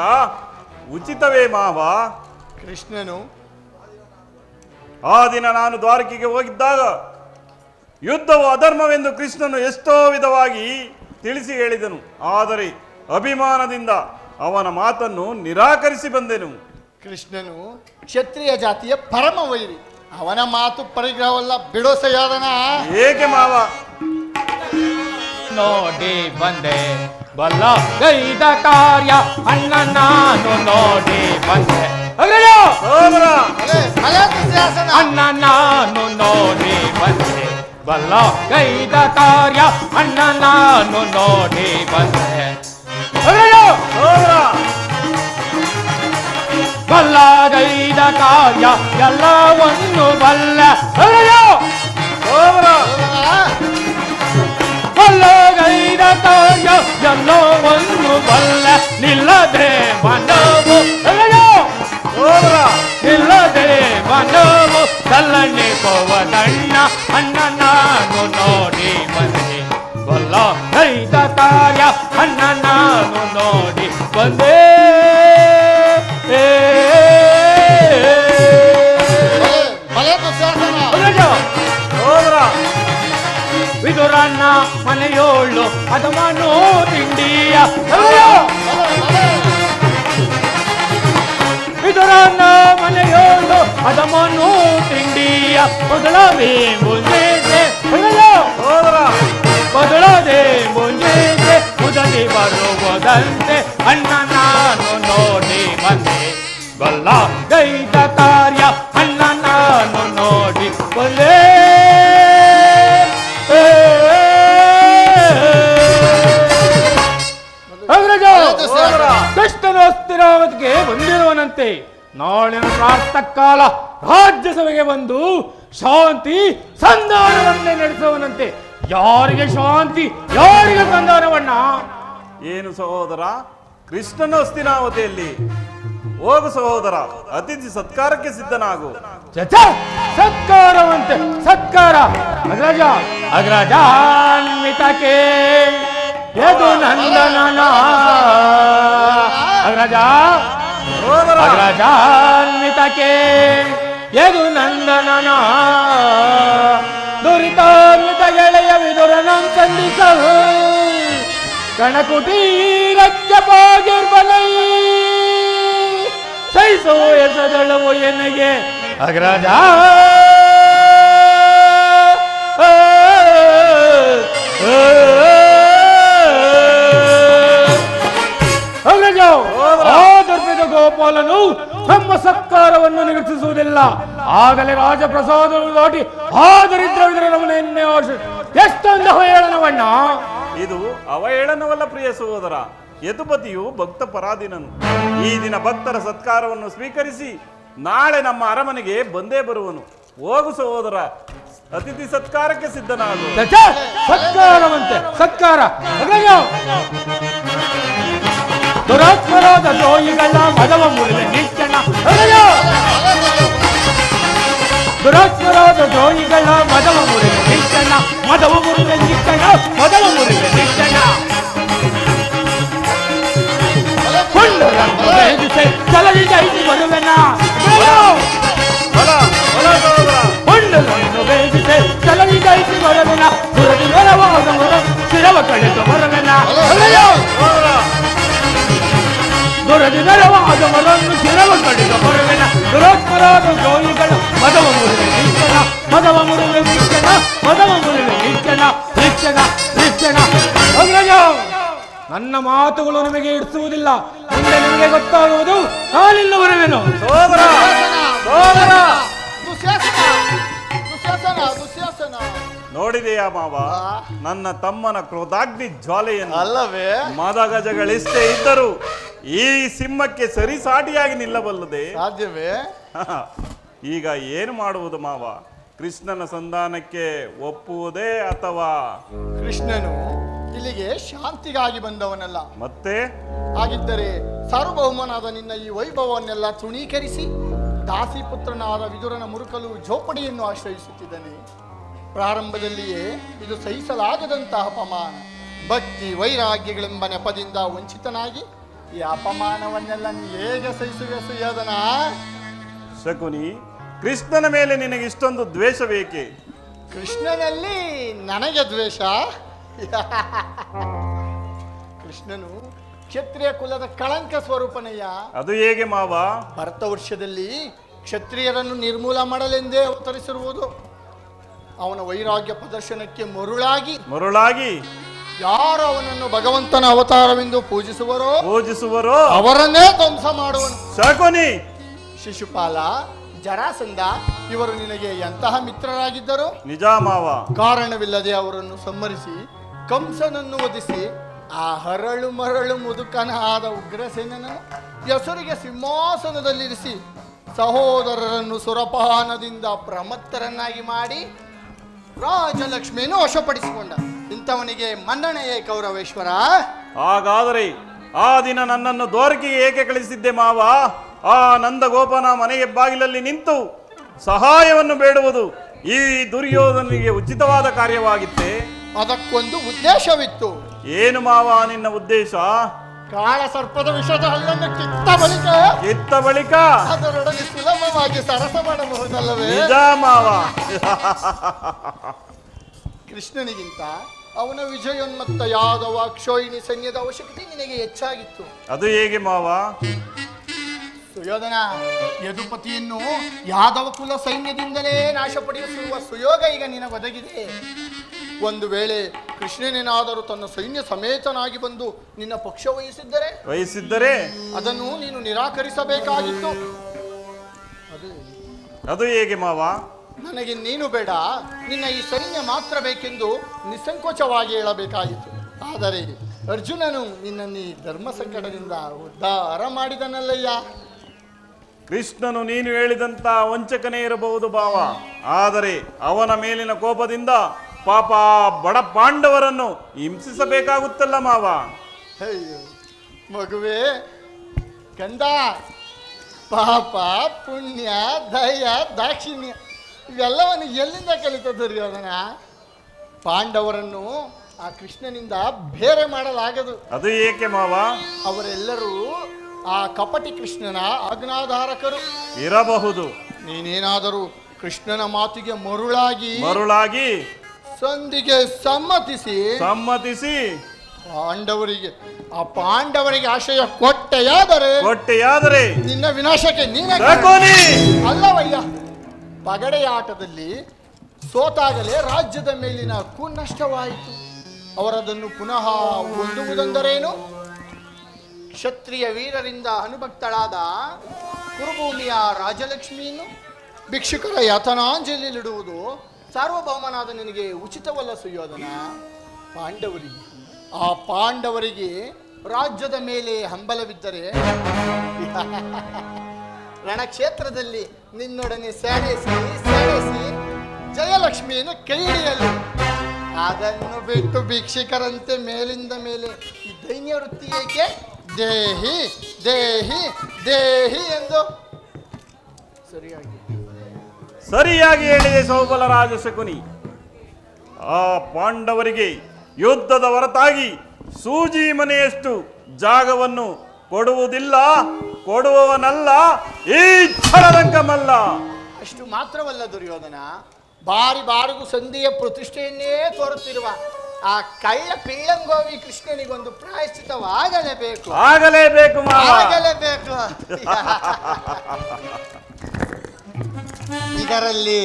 ಉಚಿತವೇ ಮಾವ? ಕೃಷ್ಣನು ಆ ದಿನ ನಾನು ದ್ವಾರಕೆಗೆ ಹೋಗಿದ್ದಾಗ ಯುದ್ಧವು ಅಧರ್ಮವೆಂದು ಕೃಷ್ಣನು ಎಷ್ಟೋ ವಿಧವಾಗಿ ತಿಳಿಸಿ ಹೇಳಿದನು. ಆದರೆ ಅಭಿಮಾನದಿಂದ ಅವನ ಮಾತನ್ನು ನಿರಾಕರಿಸಿ ಬಂದೆನು. ಕೃಷ್ಣನು ಕ್ಷತ್ರಿಯ ಜಾತಿಯ ಪರಮ ವೈರಿ. ಅವನ ಮಾತು ಪರಿಗ್ರಹವಲ್ಲ, ಬಿಡೋಸೆಯಾದನ. ಏಕೆ ಮಾವ? ನೋಡಿ ಬಂದೆ ಬಲ್ಲ ಗೈದ ಕಾರ್ಯ ಅಣ್ಣ ನಾನು ನೋಡಿ ಬಂದೆ. ಅಣ್ಣ ನಾನು ನೋಡಿ ಬಂದೆ ಬಲ್ಲ ಗೈದ ಕಾರ್ಯ ಅಣ್ಣ ನಾನು ನೋಡಿ ಬಂದೆ. ಬಲ್ಲ ಗೈದ ಕಾರ್ಯ ಎಲ್ಲವನ್ನು ಬಲ್ಲ ಬಲ್ಲಗೈದ ಕಾರ್ಯ ಎಲ್ಲವನ್ನು ಬಲ್ಲ ನಿಲ್ಲದೆ ಮನವು ನಿಲ್ಲದೆ ಮನವು ಕಲ್ಲಣ್ಣೆ ಕೋವದಣ್ಣ ಅಣ್ಣ ನಾನು ನೋಡಿ ಬಂದೆ. ಬಲ್ಲಗೈದ ಕಾರ್ಯ ಅಣ್ಣ ನಾನು ನೋಡಿ ಬಂದೆ. ವಿದುರನ್ನ ಮನೆಯೋಳು ಅದಮನು ತಿಂಡಿಯ ವಿದುರನ್ನ ಮನೆಯೋಳು ಅದಮನು ತಿಂಡಿಯ ಬದಲವೇ ಮುಂಜೆ ಬದಲದೆ ಮುಂಜೆ ಮುದಲಿ ಬರುವುದಂತೆ ಅಣ್ಣ ನಾನು ನೋಡಿ ಬಂದೆ. ಬಲ್ಲ ಗೈದ ಕಾರ್ಯ ಅಣ್ಣ ನಾನು ನೋಡಿ ಬಂದೆ. ಕೃಷ್ಣನು ಅಸ್ಥಿರಾವತಿಗೆ ಬಂದಿರುವನಂತೆ. ನಾಳಿನ ಪ್ರಾತಃಕಾಲ ರಾಜ್ಯಸಭೆಗೆ ಬಂದು ಶಾಂತಿ ಸಂಧಾನವನ್ನೇ ನಡೆಸುವನಂತೆ. ಯಾರಿಗೆ ಶಾಂತಿ, ಯಾರಿಗೆ ಸಂಧಾನವನ್ನ? ಏನು ಸಹೋದರ, ಕೃಷ್ಣನ ಹಸ್ತಿನಾವತಿಯಲ್ಲಿ ಹೋಗು ಸಹೋದರ, ಅತಿಥಿ ಸತ್ಕಾರಕ್ಕೆ ಸಿದ್ಧನಾಗು. ಸತ್ಕಾರವಂತೆ ಸತ್ಕಾರ ಅಗ್ರಜ ಅಗ್ರಜಾನ್ವಿತಕ್ಕೆ ಯದು ನಂದನನ ಅಗ್ರಜ ಸಹೋದರ ಅಗ್ರಜಾನ್ವಿತಕ್ಕೆ ಯದು ನಂದನನ ದುರಿತಾನ್ವಿತ ಗೆಳೆಯ ವಿದುರನಂ ಸಂಧಿಸಲು ಕಣಕುಟೀರಕ್ಕೆ ಬಾಗಿರ್ಬಲೈ ಸೈಸೋ ಎಸದಳವು ಎನಗೆ ಅಗ್ರಜ ಅಗ್ರಜ ಆ ದರ್ಪದ ಗೋಪಾಲನು ನಮ್ಮ ಸತ್ಕಾರವನ್ನು ನಿರೀಕ್ಷಿಸುವುದಿಲ್ಲ. ಆಗಲೇ ರಾಜಪ್ರಸಾದವನ್ನು ದಾಟಿ ಆ ದರಿದ್ರ ವಿದುರನವನ್ನೇ ಎಷ್ಟೊಂದು ಹೇಳನವಣ್ಣ. ಇದು ಅವಹೇಳನವಲ್ಲ ಪ್ರಿಯ ಸಹೋದರ. ಯದುಪತಿಯು ಭಕ್ತ ಪರಾಧೀನನು. ಈ ದಿನ ಭಕ್ತರ ಸತ್ಕಾರವನ್ನು ಸ್ವೀಕರಿಸಿ ನಾಳೆ ನಮ್ಮ ಅರಮನೆಗೆ ಬಂದೇ ಬರುವನು. ಹೋಗು ಸಹೋದರ, ಅತಿಥಿ ಸತ್ಕಾರಕ್ಕೆ ಸಿದ್ಧನಾಗು. ಸತ್ಕಾರವಂತೆ ಸತ್ಕಾರ. ದುರಾತ್ಮರಾದ ದ್ರೋಹಿಗಳ ಮದವ ಮುರಿದ ನಿಚ್ಚಣ. ದುರಾತ್ಮರಾದ ದ್ರೋಹಿಗಳ ಮದವ ಮುರಿದ ನಿಚ್ಚಣ. ಮದವ ಮುರಿದ ನಿಚ್ಚಣ. ಮದವ ಮುರಿದ ನಿಚ್ಚಣ. ಕೊಂಡರನ್ನು ಬೇದಿಸೆ ಚಲದಿ ಜಯಿಸಿ ಬರುವೆನ. ಕೊಂಡರನ್ನು ಬೇದಿಸೆ ಚಲದಿ ಜಯಿಸಿ ಬರುವೆನ. ದುರದಿ ಬರವಾದ ಮರ ಶಿರವ ಕಳೆದು ಬರುವೆನ. ದುರದಿ ಬರವಾದ ಮರನ್ನು ಶಿರವ ಕಳೆದು ಬರುವೆನ. ದುರಾತ್ಮರಾದ ದ್ರೋಹಿಗಳ ಮದವ ಮುರಿದ ನಿಚ್ಚಣ. ಮದವ ಮುರಿದ ನಿಚ್ಚಣ. ಮದವ ಮುರಿದ ನಿಚ್ಚಣ. ನಿಚ್ಚಣ ನಿಚ್ಚಣ. ಅಗ್ರಜ, ನನ್ನ ಮಾತುಗಳು ನಿಮಗೆ ಇಡಿಸುವುದಿಲ್ಲ. ಮುಂದೆ ನಿಮಗೆ ಗೊತ್ತಾಗುವುದು ನಾನಿನ್ನು ಬರುವೆನು. ಸಹೋದರ ಸಹೋದರ ದುಶ್ಯಾಸನ ದುಶ್ಯಾಸನ ದುಶ್ಯಾಸನ ನೋಡಿದೆಯಾ ಮಾವ ನನ್ನ ತಮ್ಮನ ಕ್ರೋಧಾಗ್ನಿ ಜ್ವಾಲೆಯನ್ನು? ಅಲ್ಲವೇ? ಮದಗಜಗಳೆಷ್ಟೇ ಇದ್ದರೂ ಈ ಸಿಂಹಕ್ಕೆ ಸರಿಸಾಟಿಯಾಗಿ ನಿಲ್ಲಬಲ್ಲದೆ. ಸಾಧ್ಯವೇ? ಈಗ ಏನು ಮಾಡುವುದು ಮಾವ? ಕೃಷ್ಣನ ಸಂಧಾನಕ್ಕೆ ಒಪ್ಪುವುದೇ ಅಥವಾ? ಕೃಷ್ಣನು ಇಲ್ಲಿಗೆ ಶಾಂತಿಗಾಗಿ ಬಂದವನಲ್ಲ. ಮತ್ತೆ ಹಾಗಿದ್ದರೆ ಸಾರ್ವಭೌಮನಾದ ನಿನ್ನ ಈ ವೈಭವವನ್ನೆಲ್ಲ ತೃಣೀಕರಿಸಿ ದಾಸಿಪುತ್ರನಾದ ವಿದುರನ ಮುರುಕಲು ಝೋಪಡಿಯನ್ನು ಆಶ್ರಯಿಸುತ್ತಿದ್ದಾನೆ. ಪ್ರಾರಂಭದಲ್ಲಿಯೇ ಇದು ಸಹಿಸಲಾಗದಂತಹ ಅಪಮಾನ. ಭಕ್ತಿ ವೈರಾಗ್ಯಗಳೆಂಬ ನೆಪದಿಂದ ವಂಚಿತನಾಗಿ ಈ ಅಪಮಾನವನ್ನೆಲ್ಲ ನೀ ಹೇಗೆ ಸಹಿಸುವೆ ಸುಯೋಧನ? ಶಕುನಿ, ಕೃಷ್ಣನ ಮೇಲೆ ನಿನಗೆ ಇಷ್ಟೊಂದು ದ್ವೇಷ ಬೇಕೆ? ಕೃಷ್ಣನಲ್ಲಿ ನನಗೆ ದ್ವೇಷ? ಕೃಷ್ಣನು ಕ್ಷತ್ರಿಯ ಕುಲದ ಕಳಂಕ ಸ್ವರೂಪನಯ್ಯ. ಅದು ಹೇಗೆ ಮಾವ? ಭರತ ವರ್ಷದಲ್ಲಿ ಕ್ಷತ್ರಿಯರನ್ನು ನಿರ್ಮೂಲ ಮಾಡಲೆಂದೇ ಅವತರಿಸಿರುವುದು. ಅವನ ವೈರಾಗ್ಯ ಪ್ರದರ್ಶನಕ್ಕೆ ಮರುಳಾಗಿ ಯಾರು ಅವನನ್ನು ಭಗವಂತನ ಅವತಾರವೆಂದು ಪೂಜಿಸುವರೋ ಅವರನ್ನೇ ಧ್ವಂಸ ಮಾಡುವನು. ಶಕುನಿ, ಶಿಶುಪಾಲ, ಜರಾಸಂಧ ಇವರು ನಿನಗೆ ಎಂತಹ ಮಿತ್ರರಾಗಿದ್ದರು? ನಿಜ ಮಾವ. ಕಾರಣವಿಲ್ಲದೆ ಅವರನ್ನು ಸಂಹರಿಸಿ ಕಂಸನನ್ನು ವಧಿಸಿ ಆ ಹರಳು ಮರಳು ಮುದುಕನ ಆದ ಉಗ್ರಸೇನನ್ನು ಹೆಸರಿಗೆ ಸಿಂಹಾಸನದಲ್ಲಿರಿಸಿ ಸಹೋದರರನ್ನು ಸುರಪಾನದಿಂದ ಪ್ರಮತ್ತರನ್ನಾಗಿ ಮಾಡಿ ರಾಜಲಕ್ಷ್ಮಿಯನ್ನು ವಶಪಡಿಸಿಕೊಂಡ. ಇಂಥವನಿಗೆ ಮನ್ನಣೆಯೇ ಕೌರವೇಶ್ವರ? ಹಾಗಾದರೆ ಆ ದಿನ ನನ್ನನ್ನು ದ್ವಾರಕೆಗೆ ಏಕೆ ಕಳಿಸಿದ್ದೆ ಮಾವ? ಆ ನಂದಗೋಪನ ಮನೆಯ ಬಾಗಿಲಲ್ಲಿ ನಿಂತು ಸಹಾಯವನ್ನು ಬೇಡುವುದು ಈ ದುರ್ಯೋಧನಿಗೆ ಉಚಿತವಾದ ಕಾರ್ಯವಾಗಿತ್ತೆ. ಅದಕ್ಕೊಂದು ಉದ್ದೇಶವಿತ್ತು. ಏನು ಮಾವ ನಿನ್ನ ಉದ್ದೇಶ? ಕಾಳ ಸರ್ಪದ ವಿಷದ ಹಲ್ಲನ್ನು ಕಿತ್ತ ಬಳಿಕ ಅದರೊಡನೆ ಸುಲಭವಾಗಿ ಸರಸ ಮಾಡಬಹುದಲ್ಲವೇ? ನಿಜ ಮಾವ. ಕೃಷ್ಣನಿಗಿಂತ ಅವನ ವಿಜಯೋನ್ಮತ್ತ ಯಾದವ ಕ್ಷೋಹಿಣಿ ಸೈನ್ಯದ ಅವಶ್ಯಕತೆ ನಿನಗೆ ಹೆಚ್ಚಾಗಿತ್ತು. ಅದು ಹೇಗೆ ಮಾವ? ಸುಯೋಧನ, ಯದುಪತಿಯನ್ನು ಯಾದವ ಕುಲ ಸೈನ್ಯದಿಂದಲೇ ನಾಶಪಡಿಸುವ ಸುಯೋಗ ಈಗ ನಿನಗೊದಗಿದೆ. ಒಂದು ವೇಳೆ ಕೃಷ್ಣನೇನಾದರೂ ತನ್ನ ಸೈನ್ಯ ಸಮೇತನಾಗಿ ಬಂದು ನಿನ್ನ ಪಕ್ಷ ವಹಿಸಿದ್ದರೆ ಅದನ್ನು ನೀನು ನಿರಾಕರಿಸಬೇಕಾಗಿತ್ತು. ಅದು ಹೇಗೆ ಮಾವ? ನನಗೆ ನೀನು ಬೇಡ, ನಿನ್ನ ಈ ಸೈನ್ಯ ಮಾತ್ರ ಬೇಕೆಂದು ನಿಸ್ಸಂಕೋಚವಾಗಿ ಹೇಳಬೇಕಾಗಿತ್ತು. ಆದರೆ ಅರ್ಜುನನು ನಿನ್ನನ್ನು ಈ ಧರ್ಮ ಸಂಕಟದಿಂದ ಉದ್ಧಾರ ಮಾಡಿದನಲ್ಲಯ್ಯ. ಕೃಷ್ಣನು ನೀನು ಹೇಳಿದಂತ ವಂಚಕನೇ ಇರಬಹುದು ಭಾವ, ಆದರೆ ಅವನ ಮೇಲಿನ ಕೋಪದಿಂದ ಪಾಪ ಬಡ ಪಾಂಡವರನ್ನು ಹಿಂಸಿಸಬೇಕಾಗುತ್ತಲ್ಲ ಮಾವ. ಅಯ್ಯೋ ಮಗುವೆ, ಕಂದ, ಪಾಪ ಪುಣ್ಯ ದಯ ದಾಕ್ಷಿಣ್ಯ ಇವೆಲ್ಲವನ್ನು ಎಲ್ಲಿಂದ ಕಲಿತ ದುರ್ಯೋಧನ? ಪಾಂಡವರನ್ನು ಆ ಕೃಷ್ಣನಿಂದ ಬೇರೆ ಮಾಡಲಾಗದು. ಅದು ಏಕೆ ಮಾವ? ಅವರೆಲ್ಲರೂ ಆ ಕಪಟಿ ಕೃಷ್ಣನ ಆಜ್ಞಾಧಾರಕರು ಇರಬಹುದು. ನೀನೇನಾದರೂ ಕೃಷ್ಣನ ಮಾತಿಗೆ ಮರುಳಾಗಿ ಸಂಧಿಗೆ ಸಮ್ಮತಿಸಿ ಪಾಂಡವರಿಗೆ ಆಶಯ ಕೊಟ್ಟೆಯಾದರೆ ನಿನ್ನ ವಿನಾಶಕ್ಕೆ ನೀನೇ ಅಲ್ಲವಯ್ಯ. ಪಗಡೆಯ ಆಟದಲ್ಲಿ ಸೋತಾಗಲೇ ರಾಜ್ಯದ ಮೇಲಿನ ಕುನಷ್ಟವಾಯಿತು. ಅವರದನ್ನು ಪುನಃ ಹೊಂದುವುದೆಂದರೇನು? ಕ್ಷತ್ರಿಯ ವೀರರಿಂದ ಅನುಭಕ್ತಳಾದ ಕುರುಭೂಮಿಯ ರಾಜಲಕ್ಷ್ಮಿಯನ್ನು ಭಿಕ್ಷುಕರ ಯಾತನಾಂಜಲಿಯಲ್ಲಿಡುವುದು ಸಾರ್ವಭೌಮನಾದ ನಿನಗೆ ಉಚಿತವಲ್ಲ ಸುಯೋಧನ. ಪಾಂಡವರಿಗೆ ರಾಜ್ಯದ ಮೇಲೆ ಹಂಬಲವಿದ್ದರೆ ರಣಕ್ಷೇತ್ರದಲ್ಲಿ ನಿನ್ನೊಡನೆ ಸೇರಿಸಿ ಜಯಲಕ್ಷ್ಮಿಯನ್ನು ಕೈ ಹಿಡಿಯಲು. ಅದನ್ನು ಬಿಟ್ಟು ಭಿಕ್ಷುಕರಂತೆ ಮೇಲಿಂದ ಮೇಲೆ ಈ ದೈನ್ಯ ವೃತ್ತಿ ಏಕೆ? ದೇಹಿ ದೇಹಿ ದೇಹಿ ಎಂದು ಸರಿಯಾಗಿ ಹೇಳಿದೆ ಸೌಬಲ ರಾಜ ಶಕುನಿ. ಆ ಪಾಂಡವರಿಗೆ ಯುದ್ಧದ ಹೊರತಾಗಿ ಸೂಜಿ ಮನೆಯಷ್ಟು ಜಾಗವನ್ನು ಕೊಡುವವನಲ್ಲ ಈ ಛಲದಂಕಮಲ್ಲ. ಅಷ್ಟು ಮಾತ್ರವಲ್ಲ ದುರ್ಯೋಧನ, ಬಾರಿಗೂ ಸಂಧಿಯ ಪ್ರತಿಷ್ಠೆಯನ್ನೇ ತೋರುತ್ತಿರುವ ಆ ಕಳ್ಳ ಪಿಳ್ಳಂಗೋವಿ ಕೃಷ್ಣನಿಗೊಂದು ಪ್ರಾಯಶ್ಚಿತವಾಗಲೇಬೇಕು. ಇದರಲ್ಲಿ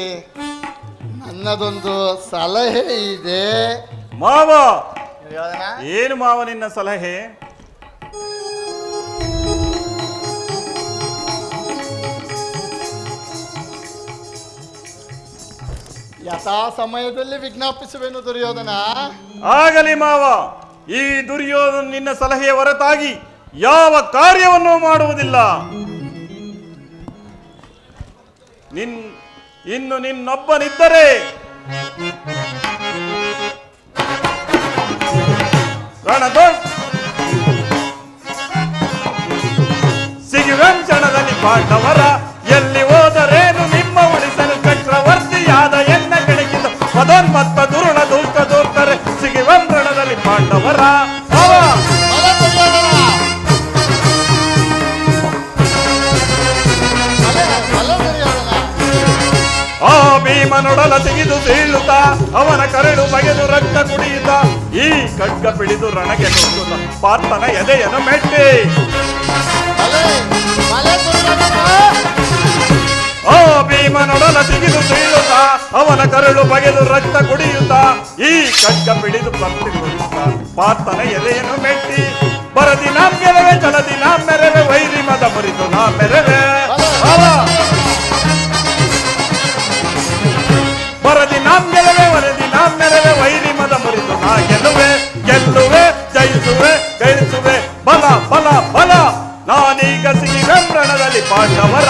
ನನ್ನದೊಂದು ಸಲಹೆ ಇದೆ ಮಾವ. ಏನು ಮಾವ ನಿನ್ನ ಸಲಹೆ? ಯಥಾ ಸಮಯದಲ್ಲಿ ವಿಜ್ಞಾಪಿಸುವೆನು ದುರ್ಯೋಧನ. ಆಗಲಿ ಮಾವ. ಈ ದುರ್ಯೋಧನ ನಿನ್ನ ಸಲಹೆಯ ಹೊರತಾಗಿ ಯಾವ ಕಾರ್ಯವನ್ನು ಮಾಡುವುದಿಲ್ಲ. ಇನ್ನು ನಿನ್ನೊಬ್ಬನಿದ್ದರೆ ಸಿಗುವಂಚಣದಲ್ಲಿ ಪಾಂಡವರ ಎಲ್ಲಿ ಹೋದರೇನು ನಿಮ್ಮ ಉಳಿಸಲು ಚಕ್ರವರ್ತಿಯಾದ ಎನ್ನ ಕೆಳಗಿದ ಮದೋನ್ಮತ್ತ ದುರುಳ ದುಷ್ಟ ದೂರ್ತರೆ ಸಿಗುವಂಚಣದಲ್ಲಿ ಪಾಂಡವರ ಆ ಭೀಮನೊಡಲ ತೆಗೆದು ಬೀಳುತ್ತಾ ಅವನ ಕರಡು ಬಗೆದು ರಕ್ತ ಕುಡಿಯುತ್ತ ಈ ಖಡ್ಗ ಪಿಡಿದು ರಣಗೆ ನುಗ್ಗುತ್ತ ಪಾರ್ಥನ ಎದೆಯನ್ನು ಮೆಟ್ಟಿ ಆ ಭೀಮನೊಡಲ ತೆಗೆದು ಬೀಳುತ್ತಾ ಅವನ ಕರಳು ಬಗೆದು ರಕ್ತ ಕುಡಿಯುತ್ತ ಈ ಖಡ್ಗ ಪಿಡಿದು ಬರ್ತಿರುತ್ತ ಪಾರ್ಥನ ಎದೆಯನ್ನು ಮೆಟ್ಟಿ ಬರದಿ ನಾ ಮೆರವೆ ಚಲದಿ ನಾ ಮೆರವೆ ವೈರಿ ಮದ ಮುರಿದು ನಾ ಮೆರವೆ ಬರದಿ ನಾಂ ಗೆಲುವೆ ವೈರಿ ಮದ ಮುರಿದು ನಾ ಗೆಲ್ಲುವೆ ಜಯಿಸುವೆ ಬಲ ನಾನೀಗ ಸಿಗಿವೆ ರಣದಲ್ಲಿ ಪಾಂಡವರ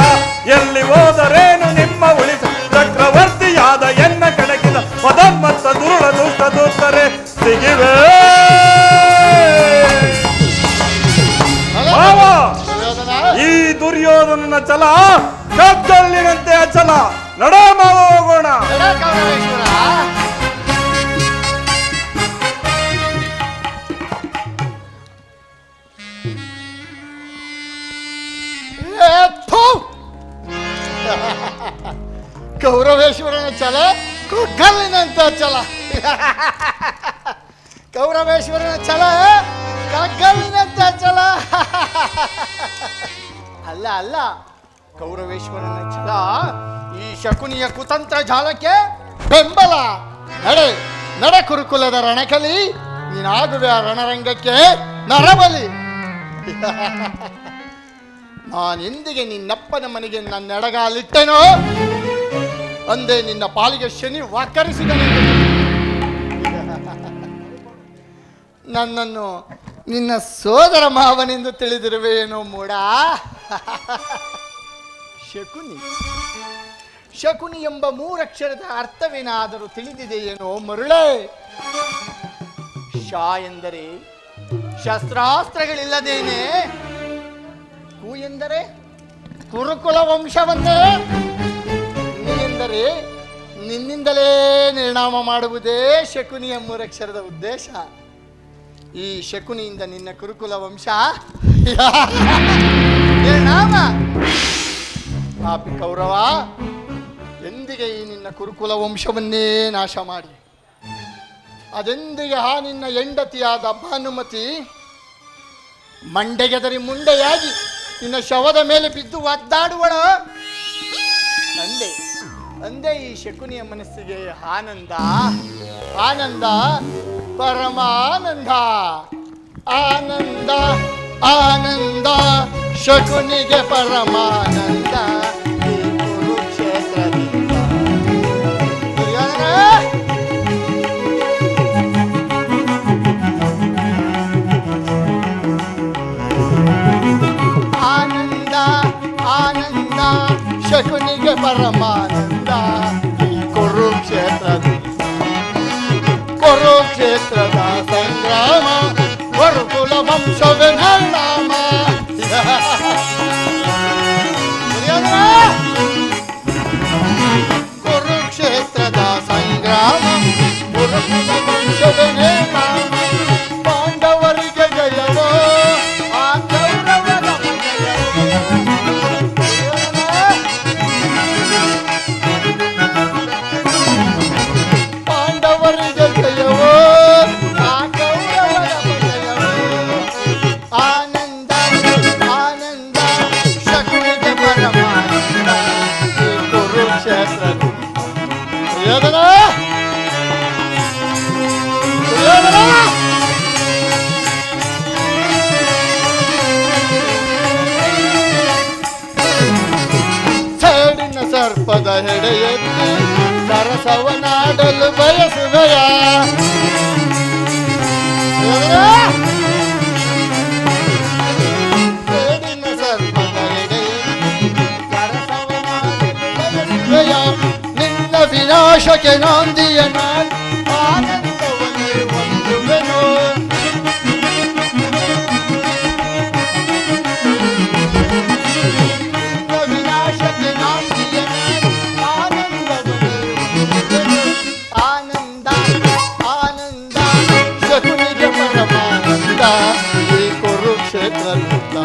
ಎಲ್ಲಿ ಹೋದರೇನು ನಿಮ್ಮ ಉಳಿಸ ಚಕ್ರವರ್ತಿಯಾದ ಎನ್ನ ಕೆಳಗಿದ ಮದನ್ಮತ್ತ ದುರುಳ ದುಷ್ಟ ದೂತರೆ ಸಿಗಿವೆ. ಈ ದುರ್ಯೋಧನನ ಛಲ ಕತ್ತಲಿನಂತೆ ಅಚಲ. ನಡ ಮಾವ ಹೋಗೋಣ. ಕೌರವೇಶ್ವರನ ಛಲ ಕಗ್ಗಲ್ಲಿನಂತ ಛಲ. ಕೌರವೇಶ್ವರನ ಛಲ ಕಗ್ಗಲ್ಲಿನಂತ ಛಲ. ಅಲ್ಲ ಕೌರವೇಶ್ವರನ ಛಲ ಈ ಶಕುನಿಯ ಕುತಂತ್ರ ಜಾಲಕ್ಕೆ ಬೆಂಬಲ. ನಡೆ ಕುರುಕುಲದ ರಣಕಲಿ, ನೀನಾಗುವೆ ಆ ರಣರಂಗಕ್ಕೆ ನರಬಲಿ. ನಾನೆಂದಿಗೆ ನಿನ್ನಪ್ಪನ ಮನೆಗೆ ನನ್ನೆಡಗಾಲಿಟ್ಟೆನೋ ಅಂದೇ ನಿನ್ನ ಪಾಲಿಗೆ ಶನಿ ವಾಕರಿಸಿದನು. ನನ್ನನ್ನು ನಿನ್ನ ಸೋದರ ಮಾವನೆಂದು ತಿಳಿದಿರುವೆಯೇನೋ ಮೂಡ. ಶಕುನಿ ಎಂಬ ಮೂರಕ್ಷರದ ಅರ್ಥವೇನಾದರೂ ತಿಳಿದಿದೆಯೇನೋ ಮರುಳೆ? ಶಾ ಎಂದರೆ ಶಸ್ತ್ರಾಸ್ತ್ರಗಳಿಲ್ಲದೇನೆ, ಕು ಎಂದರೆ ಕುರುಕುಲ ವಂಶವನ್ನೇ, ನೀ ಎಂದರೆ ನಿನ್ನಿಂದಲೇ ನಿರ್ಣಾಮ ಮಾಡುವುದೇ ಶಕುನಿಯ ಮೂರಕ್ಷರದ ಉದ್ದೇಶ. ಈ ಶಕುನಿಯಿಂದ ನಿನ್ನ ಕುರುಕುಲ ವಂಶ ನಾಮ ಪಾಪಿ ಕೌರವ, ಎಂದಿಗೆ ಈ ನಿನ್ನ ಕುರುಕುಲ ವಂಶವನ್ನೇ ನಾಶ ಮಾಡಿ ಅದೆಂದಿಗೆ ನಿನ್ನ ಹೆಂಡತಿಯಾದ ಭಾನುಮತಿ ಮಂಡೆಗೆದರಿ ಮುಂಡೆಯಾಗಿ ನಿನ್ನ ಶವದ ಮೇಲೆ ಬಿದ್ದು ಒದ್ದಾಡುವಳು ಅಂದೆ ಅಂದೆ ಈ ಶಕುನಿಯ ಮನಸ್ಸಿಗೆ ಆನಂದ ಆನಂದ ಪರಮಾನಂದ ಆನಂದ ಆನಂದ ಶಕುನಿಗೆ ಪರಮಾನಂದ ಈ ಕುರುಕ್ಷೇತ್ರದಿಂದ ಆನಂದ ಆನಂದ ಶಕುನಿಗೆ ಪರಮಾನಂದ ಈ ಕುರುಕ್ಷೇತ್ರದ ಸಂಗ್ರಾಮ ವರುಕುಲ ವಂಶವೇ ನಾಮ ಕುರುಕ್ಷೇತ್ರದ ಸಂಗ್ರಾಮ ವರುಕುಲ ವಂಶವೇ ನಾಮ ಪಾಂಡವರಿಗೆ ಜಯವೋ ಆ ಕೌರವರ ಪಾಂಡವರಿಗೆ ಜಯವೋ ಆ ಕೌರವರ ಜಯವೋ ಆನಂದ ಆನಂದ ಶಕುನಿಗೆ ಪರಮಾನಂದ ಈ ಕುರುಕ್ಷೇತ್ರ ದುರ್ಯೋಧನ ದುರ್ಯೋಧನ ಸೇಡಿನ ಸರ್ಪದ ಹೆಡೆಯೆತ್ತಿ ಸರಸವನಾಡಲು ಬಯಸುವೆಯ ಸೇಡಿನ ಸರ್ಪದ ಹೆಡೆಯೆತ್ತಿ ಸರಸವನಾಡಲು ಬಯಸುವೆಯ ನಿನ್ನ ವಿನಾಶಕ್ಕೆ ನಾಂದಿಯ ನಾನು ಆನಂದವನ್ನೇ ಹೊಂದುವೆನು ನಿನ್ನ ವಿನಾಶಕ್ಕೆ ನಾಂದಿಯ ನಾನು ಆನಂದ ಆನಂದ ಶಕುನಿಗೆ ಪರಮಾನಂದ ಈ ಕುರುಕ್ಷೇತ್ರದಿಂದ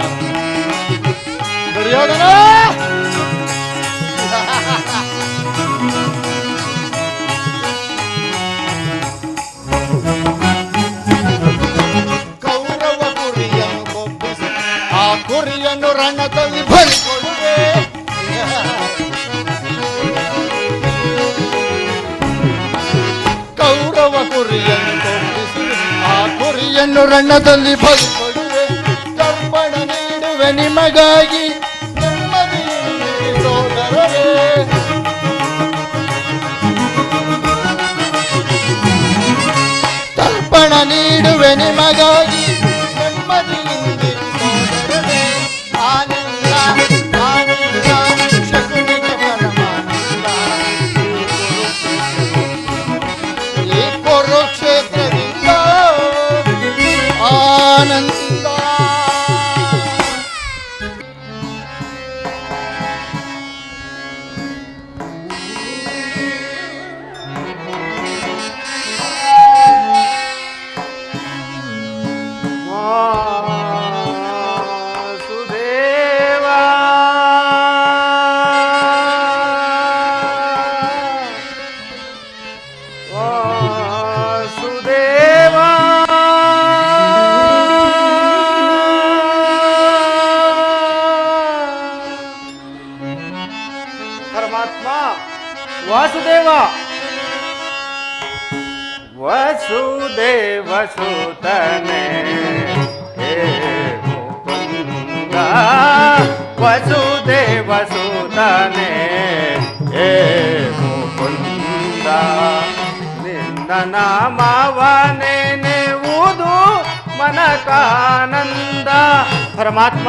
ದುರ್ಯೋಧನ ಕೌರವ ಕುರಿಯನ್ನು ಕೊಬ್ಬಿಸಿ ಆ ಕುರಿಯನ್ನು ರಣದಲ್ಲಿ ಬಲಿಕೊಡುವೆ ಕೌರವ ಕುರಿಯನ್ನು ಕೊಬ್ಬಿಸಿ ಆ ಕುರಿಯನ್ನು ರಣದಲ್ಲಿ ಬಲಿಕೊಡುವೆ ತರ್ಪಣ ನೀಡುವೆ ನಿಮಗಾಗಿ ನೆಮ್ಮದಿಯಲ್ಲಿ ಸೋದರರೇ ತರ್ಪಣ ನೀಡುವೆ ನಿಮಗಾಗಿ ನೆಮ್ಮದಿಯಿಂದ ಸೋದರರೇ ಆನಂದ ಆನಂದ ಶಕುನಿಗೆ ಪರಮಾನಂದ ಈ ಕುರುಕ್ಷೇತ್ರದಿಂದ ಆನಂದ ಪರಮಾತ್ಮ ವಾಸುದೇವ ವಸುದೇವ ಸುತನೆ ಹೇ ಮುಕುಂದ ವಸುದೇವ ಸುತನೆ ಹೇ ಮುಕುಂದ ನಿನ್ನ ನಾಮವನೇ ನೆವುದು ಮನಕಾನಂದ ಪರಮಾತ್ಮ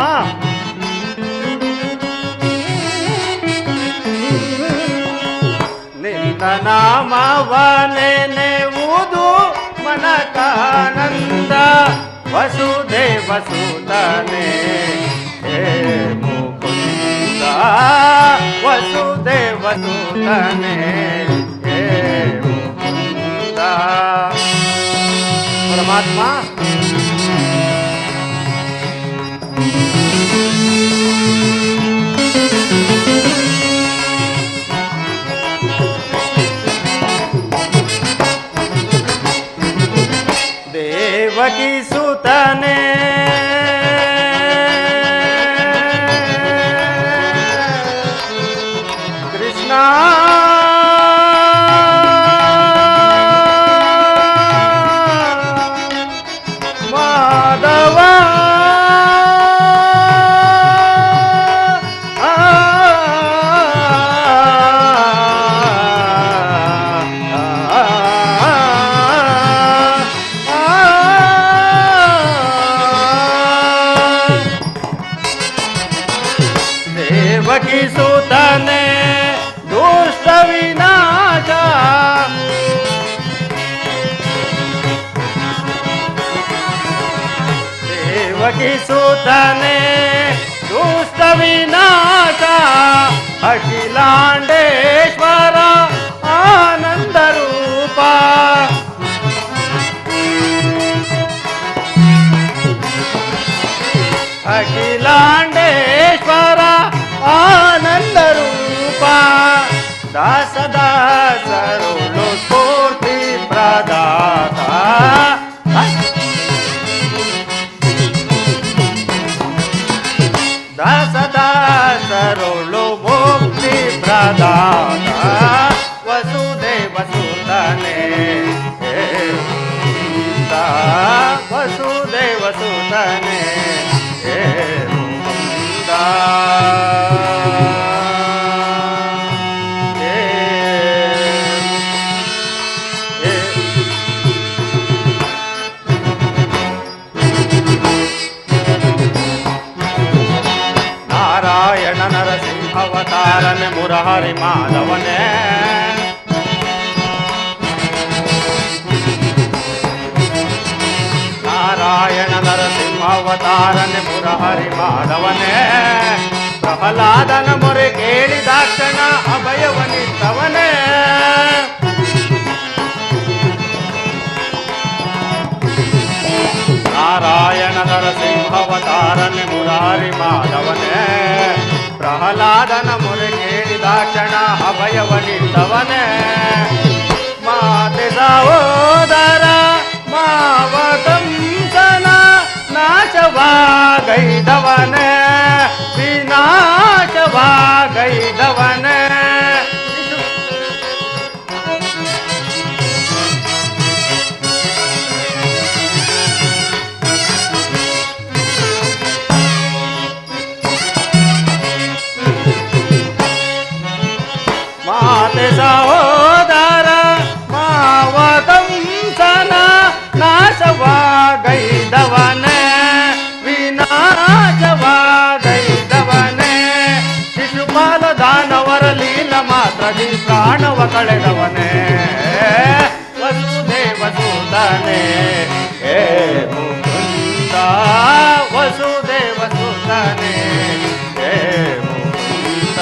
ನಿನ್ನ ನಾಮವನೇ ನೆವುದು ಮನಕಾನಂದ ವಸುದೇವ ಸುತನೆ ಹೇ ಮುಕುಂದ ವಸುದೇವ ಸುತನೆ ಹೇ ಮುಕುಂದ ಪರಮಾತ್ಮ ಮಾಧವ ದೇವಕಿ ಸುತನೆ ದುಷ್ಟ ವಿನಾಶ ದೇವಕಿ ಸುತನೆ ದುಷ್ಟ ವಿನಾಶ ಅಖಿಲಾಂಡೇಶ್ವರ ಆನಂದ ರೂಪ ಅಖಿಲಾಂಡೇಶ್ವರ ಆನಂದ ರೂಪ ದಾಸದಾಸರುಳು ಸ್ಫೂರ್ತಿ ಪ್ರದಾತ ದಾಸದಾಸರುಳು ಮುಕ್ತಿ ಪ್ರದಾತ ವಸುದೇವ ಸುತನೆ ವಸುದೇವ ಸುತನೆ ನಾರಾಯಣ ನರಸಿಂಹ ಅವತಾರನೆ ಮುರಹರಿ ಮಾಧವನೇ ನಾರಾಯಣ ನರಸಿಂಹ ಅವತಾರನೆ ಮುರಹರಿ ಮಾಧವನೇ ಪ್ರಹ್ಲಾದನ ಮೊರೆ ಕೇಳಿದಾಕ್ಷಣ ಅಭಯವನಿತ್ತವನೇ ನಾರಾಯಣ ನರಸಿಂಹ ಅವತಾರನೆ ಮುರಾರಿ ಮಾಧವನೇ ಪ್ರಹ್ಲಾದನ ಮೊರೆ ಕೇಳಿದಾಕ್ಷಣ ಅಭಯವನಿತ್ತವನೇ ಮಾತೆ ಸಹೋದರ ಮಾವಕಂಸನ ನಾಶವಾಗೈದವನೇ ವಿನಾಶವಾಗೈದವನೇ ಮಾತೆ ಸಹೋದರ ಮಾವಕಂಸನ ನಾಶವಾಗೈದವನೇ ವಿನಾಶವಾಗೈದವನೇ ಶಿಶುಪಾಲ ದಾನವರ ಲೀಲ ಮಾತ್ರದಿ ಪ್ರಾಣವ ಕಳೆದವನೇ ವಸುದೇವ ಸುತನೇ ಹೇ ಮುಕುಂದ ವಸುದೇವ ಸುತನೇ ಹೇ ಮುಕುಂದ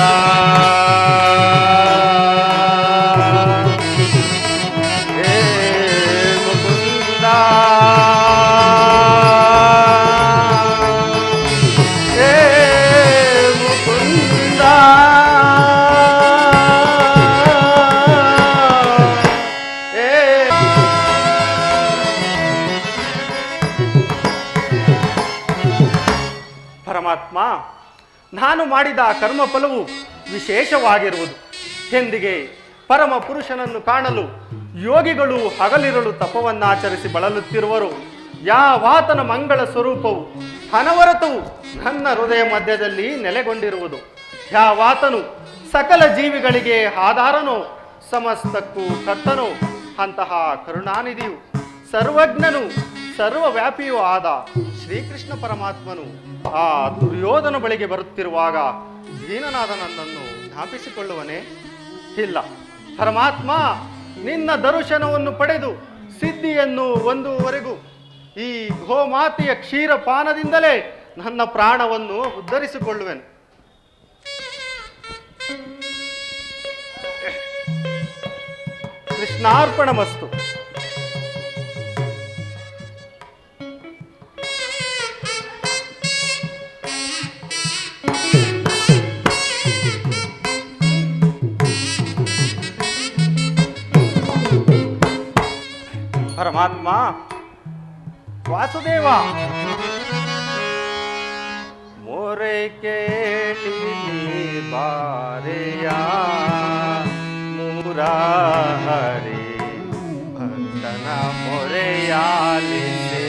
ಪರಮಾತ್ಮ, ನಾನು ಮಾಡಿದ ಕರ್ಮ ಫಲವು ವಿಶೇಷವಾಗಿರುವುದು. ಎಂದಿಗೆ ಪರಮ ಪುರುಷನನ್ನು ಕಾಣಲು ಯೋಗಿಗಳು ಹಗಲಿರಲು ತಪವನ್ನಾಚರಿಸಿ ಬಳಲುತ್ತಿರುವರು. ಯಾವಾತನ ಮಂಗಳ ಸ್ವರೂಪವು ಅನವರತವು ನನ್ನ ಹೃದಯ ಮಧ್ಯದಲ್ಲಿ ನೆಲೆಗೊಂಡಿರುವುದು. ಯಾವಾತನು ಸಕಲ ಜೀವಿಗಳಿಗೆ ಆಧಾರನೋ ಸಮಸ್ತಕ್ಕೂ ಕರ್ತನೋ ಅಂತಹ ಕರುಣಾನಿಧಿಯು ಸರ್ವಜ್ಞನು ಸರ್ವವ್ಯಾಪಿಯೂ ಆದ ಶ್ರೀಕೃಷ್ಣ ಪರಮಾತ್ಮನು ಆ ದುರ್ಯೋಧನ ಬಳಿಗೆ ಬರುತ್ತಿರುವಾಗ ದೀನನಾದ ನನ್ನನ್ನು ಜ್ಞಾಪಿಸಿಕೊಳ್ಳುವನೇ? ಇಲ್ಲ ಪರಮಾತ್ಮ, ನಿನ್ನ ದರ್ಶನವನ್ನು ಪಡೆದು ಸಿದ್ಧಿಯನ್ನು ಹೊಂದುವವರೆಗೂ ಈ ಗೋಮಾತೆಯ ಕ್ಷೀರಪಾನದಿಂದಲೇ ನನ್ನ ಪ್ರಾಣವನ್ನು ಉದ್ಧರಿಸಿಕೊಳ್ಳುವೆನು. ಕೃಷ್ಣಾರ್ಪಣಮಸ್ತು. ಪರಮಾತ್ಮ ವಾಸುದೇವ, ಮೊರೆ ಕೇಳಿ ಬಾರೆಯ ಮುರಾರಿ ಭಕ್ತನ ಮೊರೆಯಾಲಿಸಿ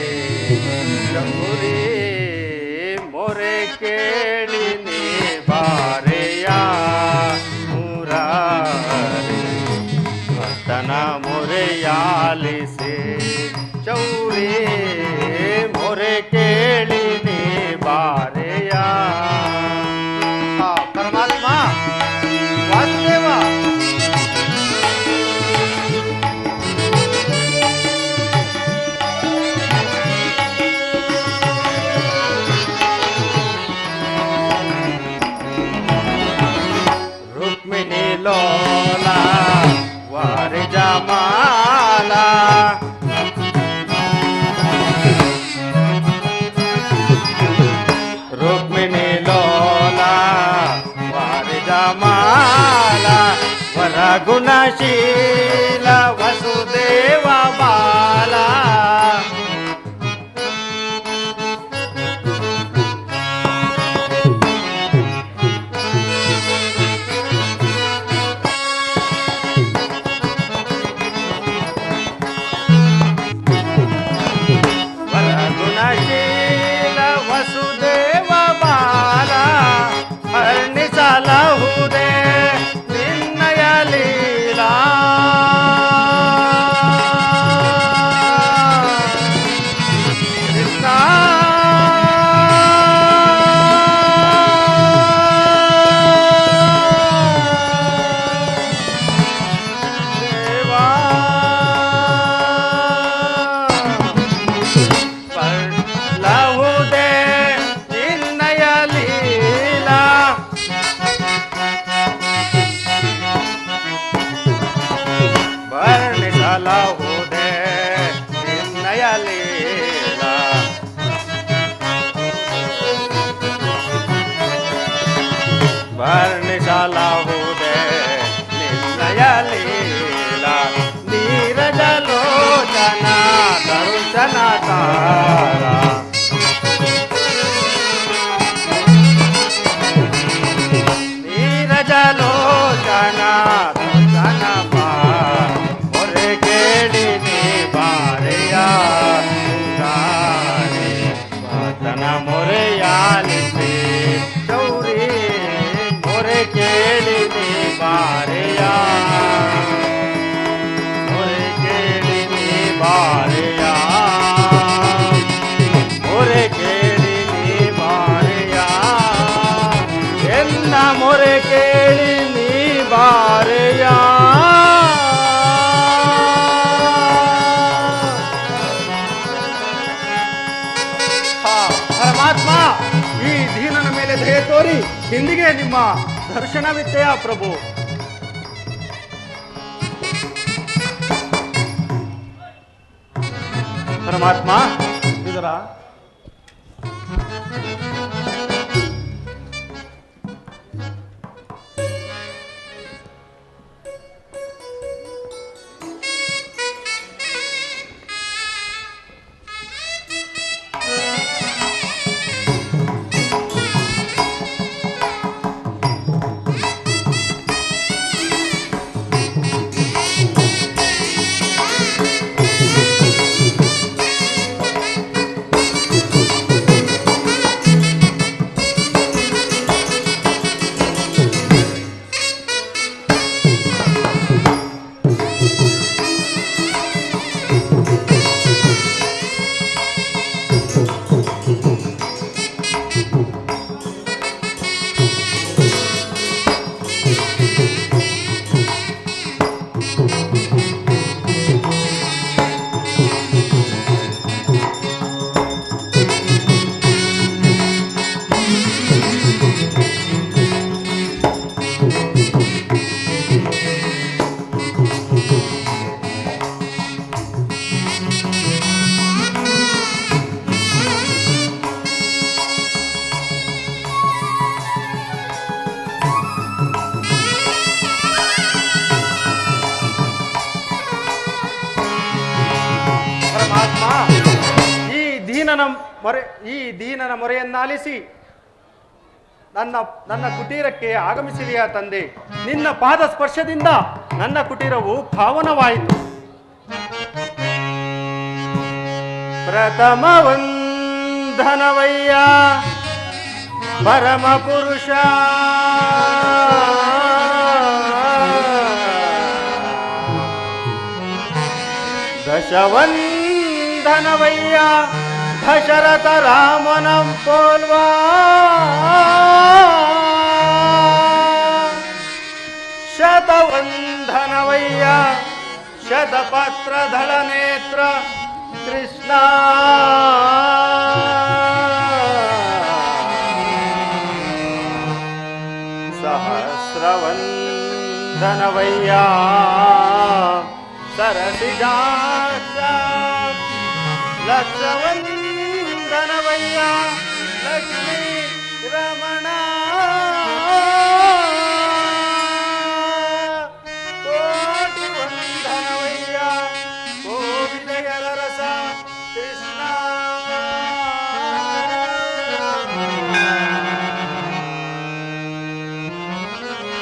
ಗೌರಿ ಮೊರೆ ಕೇಳಿ ನೀ ಬಾರೆಯ ಮುರಾರಿ ಭಕ್ತನ ಮೊರೆಯಾಲಿಸಿ ಚೌರಿ ಮೊರೆ ಕೇಳಿ ನೀ ಬಾರೆಯ ಪರಮಾತ್ಮ ವಾಸುದೇವ ರುಕ್ಮಿಣಿ ಲೋಲ ವಾರಿ ಜಮಾಲ ರುಕ್ಮಿಣಿ ಲೋಲ ವಾರಿ ಜಮಾಲ ವರ ಗುಣಶೀಲ ವಸುದೇವ ಬಾಲ ಗುಣಶೀಲ ವಸುದೇವ ಬಾಲ ಹರ್ಣಿಸಲಹುದೇ ನಿನ್ನಯ ಲೀಲಾ ಕೃಷ್ಣ ದೇವಾ ಲಹುದೇ ನಿನ್ನಯ ಲೀಲಾ ವರ್ಣಿಸಲಹುದೇ ನಿನ್ನಯ ಲೀಲಾ ವರ್ಣಿಸಲಹುದೇ ನಿನ್ನಯ ಲೀಲಾ ನೀರಜಲೋಚನ ದರ್ಶನ ತಾರ ನೀರಜಲೋಚನ ದರ್ಶನ ಮೊರೆ ಕೇಳಿ ನೀ ಬಾರೆಯ ಮುರಾರಿ ಭಕ್ತನ ಮೊರೆಯಾಲಿಸಿ ಚೌರಿ ಮೊರೆ ಕೇಳಿ ನೀ ಬಾರೆಯ ಮೊರೆ ಕೇಳಿ ನೀ ಬಾರೆಯ ಮೊರೆ ಕೇಳಿ ನೀ ಬಾರೆಯ ಎನ್ನ ಮೊರೆ ಕೇಳಿ ನೀ ಬಾರೆಯ ಪರಮಾತ್ಮ ಈ ದೀನನ ಮೇಲೆ ದಯೆ ತೋರಿ ಇಂದಿಗೆ ನಿಮ್ಮ ದರ್ಶನವಿತ್ತೆಯ ಪ್ರಭು. ಪರಮಾತ್ಮ ಇದರ ಈ ದೀನನ ಮೊರೆಯನ್ನಾಲಿಸಿ ನನ್ನ ನನ್ನ ಕುಟೀರಕ್ಕೆ ಆಗಮಿಸಿದೆಯಾ ತಂದೆ? ನಿನ್ನ ಪಾದ ಸ್ಪರ್ಶದಿಂದ ನನ್ನ ಕುಟೀರವು ಪಾವನವಾಯಿತು. ಪ್ರಥಮ ವಂದನವಯ್ಯ ಪರಮ ಪುರುಷ, ದಶವಂದನವಯ್ಯ ದಶರಥ ರಾಮನಂ ಪೋಲ್ವಾ, ಶತವಂದನವಯ್ಯ ಶತಪತ್ರಧಳ ನೇತ್ರ ಕೃಷ್ಣ, ಸಹಸ್ರವಂದನವಯ್ಯ ಸರಸಿಜಾಕ್ಷ, ಲಕ್ಷವಂದನವಯ್ಯ ಲಕ್ಷ್ಮೀ ರಮಣ, ಕೋಟಿ ವಂದನವಯ್ಯ ಕೋವಿದಯರ ರಸ ಕೃಷ್ಣ,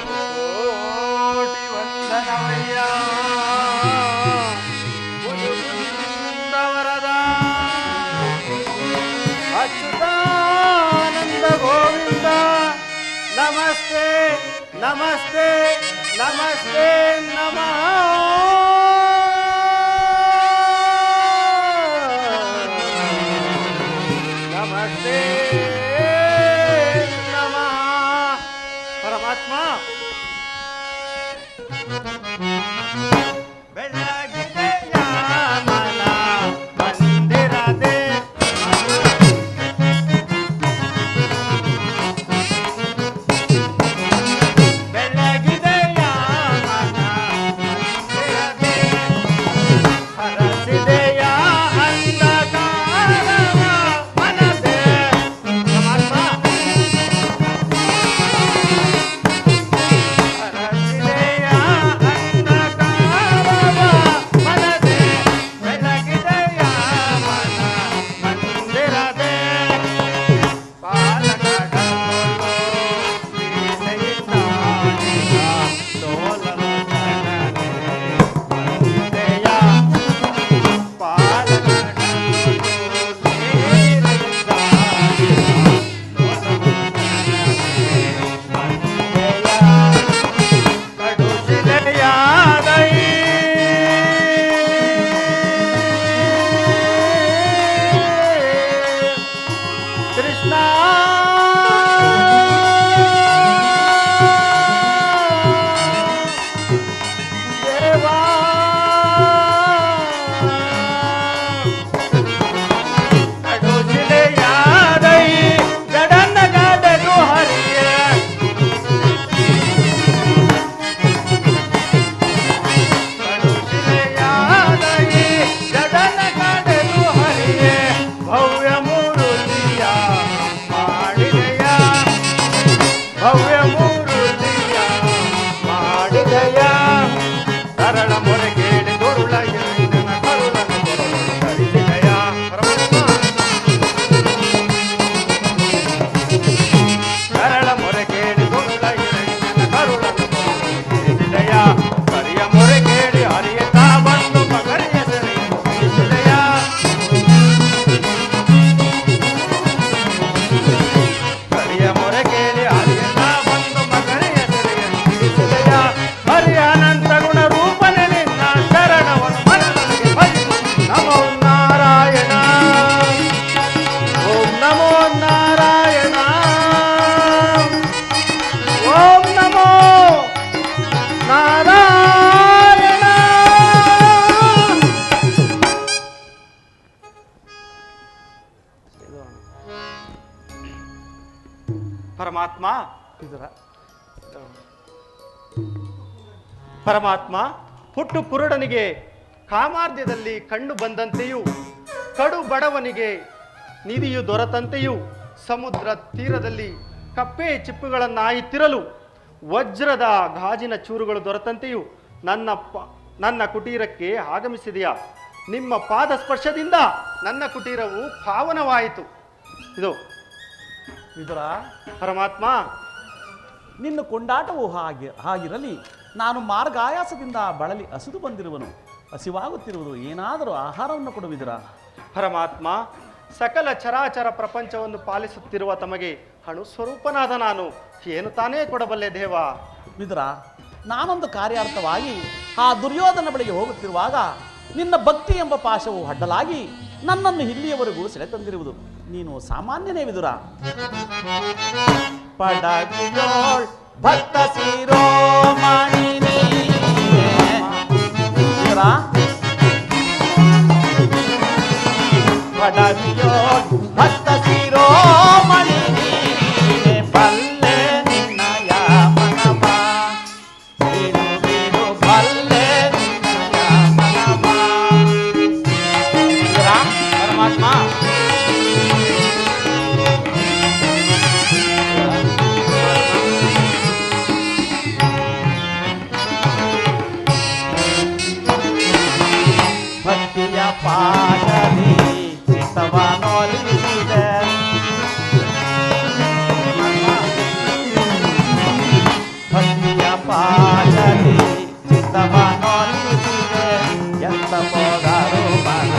ಕೋಟಿ ವಂದನವಯ್ಯ ವರದ ಅಚ್ಯುತಾನಂದ ಗೋವಿಂದ, ನಮಸ್ತೆ ನಮಸ್ತೆ ನಮಸ್ತೆ ನಮಃ. ನಮಸ್ತೆ ನಮಃ. ಪರಮಾತ್ಮ ಬೆಳಗಿದೆಯ ಮನ ಮಂದಿರದೆ, ಬೆಳಗಿದೆಯ ಮನ ಮಂದಿರದೆ, ಹರಸಿದೆಯ ಅಂಧಕಾರವ ಮನದೆ. ಪರಮಾತ್ಮ ಹರಸಿದೆಯ ಅಂಧಕಾರವ ಮನದೆ, ಬೆಳಗಿದೆಯ ಮನ ಮಂದಿರದೆ, ಪಾಲಕಡಲೋ ಸೀತೆಯಿಂದ ಸೋಲಲು ಜನನೆ ಮಂದಿದೆಯ, ಪಾಲಕಡಲೋ ಸೀತೆಯಿಂದ ಸೋಲಲು ಜನನೆ ಮಂದಿದೆಯ, ಕಡುಶಿಲೆಯಾದೈ ಕೃಷ್ಣ, ದೇವಾ ಕಡುಶಿಲೆಯಾದೈ ಜಡನ್ನಗಾದನು ಹರಿಯ, ಕಡುಶಿಲೆಯಾದೈ ಜಡನ್ನಗಾದನು ಹರಿಯ, ಭವ್ಯ ಮೂರುತಿಯ ಮಾಡಿದೆಯ, ಭವ್ಯ ಮೂರುತಿಯ ಮಾಡಿದೆಯ, ಸರಳ ಮೊರೆ ಕೇಳಿ ದುರುಳ ಎನ್ನ ಕರುಳನ್ನು ಕೊರಳನ್ನು ಧರಿಸಿದೆಯ. ಸರಳ ಮೊರೆ ಕೇಳಿ ದುರುಳ ಎನ್ನ ಕರುಳನ್ನು ಕೊರಳನ್ನು ಧರಿಸಿದೆಯ, ಕರಿಯ ಮೊರೆ ಕೇಳಿ ಹರಿಯುತ್ತಾ ಬಂದು ಮಗರಿಯ ಸೆರೆಯನ್ನು ಬಿಡಿಸಿದೆಯ, ಕರಿಯ ಮೊರೆ ಕೇಳಿ ಹರಿಯುತ್ತಾ ಬಂದು ಮಗರಿಯ ಸೆರೆಯನ್ನು ಬಿಡಿಸಿದೆಯ, ಹರಿಯ ಅನಂತ ಗುಣ ರೂಪನೆ ನಿನ್ನ ಶರಣವನ್ನು ಮನದೊಳಗೆ ಭಜಿಸು. ನಮೋ ನಾರಾಯಣ, ಓಂ ನಮೋ ನಾರಾಯಣ, ಓಂ ನಮೋ ನಾರಾಯಣ. ಪರಮಾತ್ಮ ಪರಮಾತ್ಮ ಹುಟ್ಟು ಪುರುಡನಿಗೆ ಕಾಮಾರ್ಧ್ಯದಲ್ಲಿ ಕಂಡು ಬಂದಂತೆಯೂ, ಕಡು ಬಡವನಿಗೆ ನಿಧಿಯು ದೊರೆತಂತೆಯೂ, ಸಮುದ್ರ ತೀರದಲ್ಲಿ ಕಪ್ಪೆ ಚಿಪ್ಪುಗಳನ್ನಾಯಿತಿರಲು ವಜ್ರದ ಗಾಜಿನ ಚೂರುಗಳು ದೊರೆತಂತೆಯೂ ನನ್ನ ಕುಟೀರಕ್ಕೆ ಆಗಮಿಸಿದೆಯಾ? ನಿಮ್ಮ ಪಾದ ಸ್ಪರ್ಶದಿಂದ ನನ್ನ ಕುಟೀರವು ಪಾವನವಾಯಿತು. ಇದು ವಿದುರ, ಪರಮಾತ್ಮ. ನಿನ್ನ ಕೊಂಡಾಟವು ಹಾಗಿರಲಿ. ನಾನು ಮಾರ್ಗಾಯಾಸದಿಂದ ಬಳಲಿ ಹಸಿದು ಬಂದಿರುವನು. ಹಸಿವಾಗುತ್ತಿರುವುದು, ಏನಾದರೂ ಆಹಾರವನ್ನು ಕೊಡುವಿದುರ. ಪರಮಾತ್ಮ, ಸಕಲ ಚರಾಚರ ಪ್ರಪಂಚವನ್ನು ಪಾಲಿಸುತ್ತಿರುವ ತಮಗೆ ಅಣು ಸ್ವರೂಪನಾದ ನಾನು ಏನು ತಾನೇ ಕೊಡಬಲ್ಲೆ ದೇವ? ವಿದುರ, ನಾನೊಂದು ಕಾರ್ಯಾರ್ಥವಾಗಿ ಆ ದುರ್ಯೋಧನ ಬಳಿಗೆ ಹೋಗುತ್ತಿರುವಾಗ ನಿನ್ನ ಭಕ್ತಿ ಎಂಬ ಪಾಶವು ಅಡ್ಡಲಾಗಿ ನನ್ನನ್ನು ಇಲ್ಲಿಯವರೆಗೂ ಸೆಳೆತಂದಿರುವುದು. ನೀನು ಸಾಮಾನ್ಯನೇ ವಿದುರ. ಪಡಗಿಯೋಳ್ ಭಕ್ತ ಶಿರೋಮಣಿ ವಿದುರ, ಪಡಗಿಯೋಳ್ ಭಕ್ತ ಶಿರೋಮಣಿ ಬಲ್ಲೆ ನಿನ್ನಯ ಮನವ, ಬಿಡು ಬಿಡು ಬಲ್ಲೆ ನಿನ್ನಯ ಮನವ. ವಿದುರ, ಪರಮಾತ್ಮ, ಭಕ್ತಿಯ ಪಾಠದಿ ಚಿತ್ತವನೊಲಿಸಿದೆ, ಭಕ್ತಿಯ ಪಾಠದಿ ಚಿತ್ತವನೊಲಿಸಿದೆ. ಎಂತ ಹೋದರು ಮನ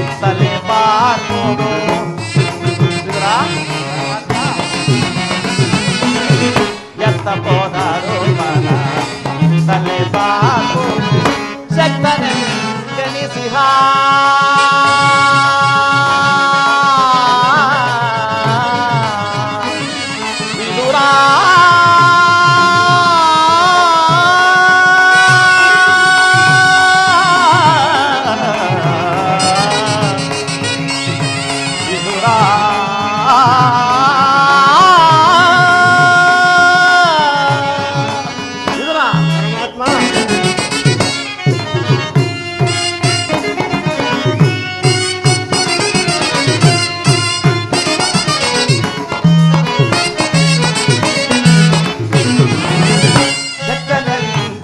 ಇತ್ತಲೇ ಬಾರ್ಬೋದು. ಎಂತ ಹೋದರು ಮನ ಇತ್ತಲೇ ಬಾರ್ಬೋದು. ಶಕ್ತನೆ ಜನಿಸಿಹ ವಿದುರ, ವಿದುರ, ವಿದುರ. ಪರಮಾತ್ಮ,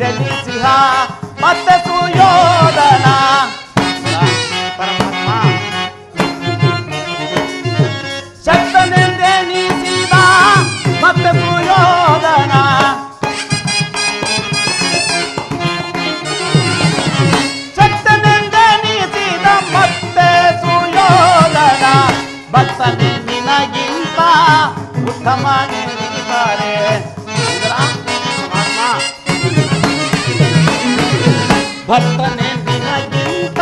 ಜನಿಸಿಹ ಮತ್ತೆ ಸುಯೋಧನ. ಪರಮಾತ್ಮ, ಶಕ್ತನೆಂದೆನಿಸಿದ ಮತ್ತೆ ಸುಯೋಧನ, ಶಕ್ತನೆಂದೆನಿಸಿದ ಮತ್ತೆ ಸುಯೋಧನ. ಭಕ್ತನೆ ನಿನಗಿಂತ ಉತ್ತಮನೆನಿದ್ದಾರೆ. ಭಕ್ತನೆ ನಿನಗಿಂತ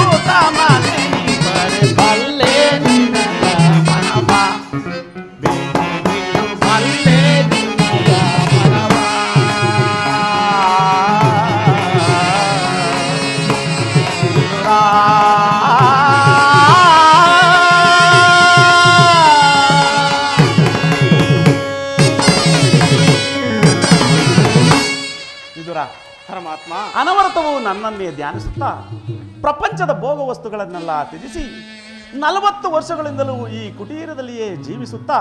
ಉತ್ತಮನೆನಿದ್ದಾರೆ. ಬಲ್ಲೆ ನಿನ್ನಯ ಮನವ, ಬಿಡು ಬಿಡು ಬಲ್ಲೆ ನಿನ್ನಯ ಮನವ. ವಿದುರ, ವಿದುರ, ಪರಮಾತ್ಮ, ಅನವರತವು ನನ್ನನ್ನೇ ಧ್ಯಾನಿಸುತ್ತಾ ಪ್ರಪಂಚದ ಭೋಗ ವಸ್ತುಗಳನ್ನೆಲ್ಲ ತ್ಯಜಿಸಿ 40 ವರ್ಷಗಳಿಂದಲೂ ಈ ಕುಟೀರದಲ್ಲಿಯೇ ಜೀವಿಸುತ್ತಾ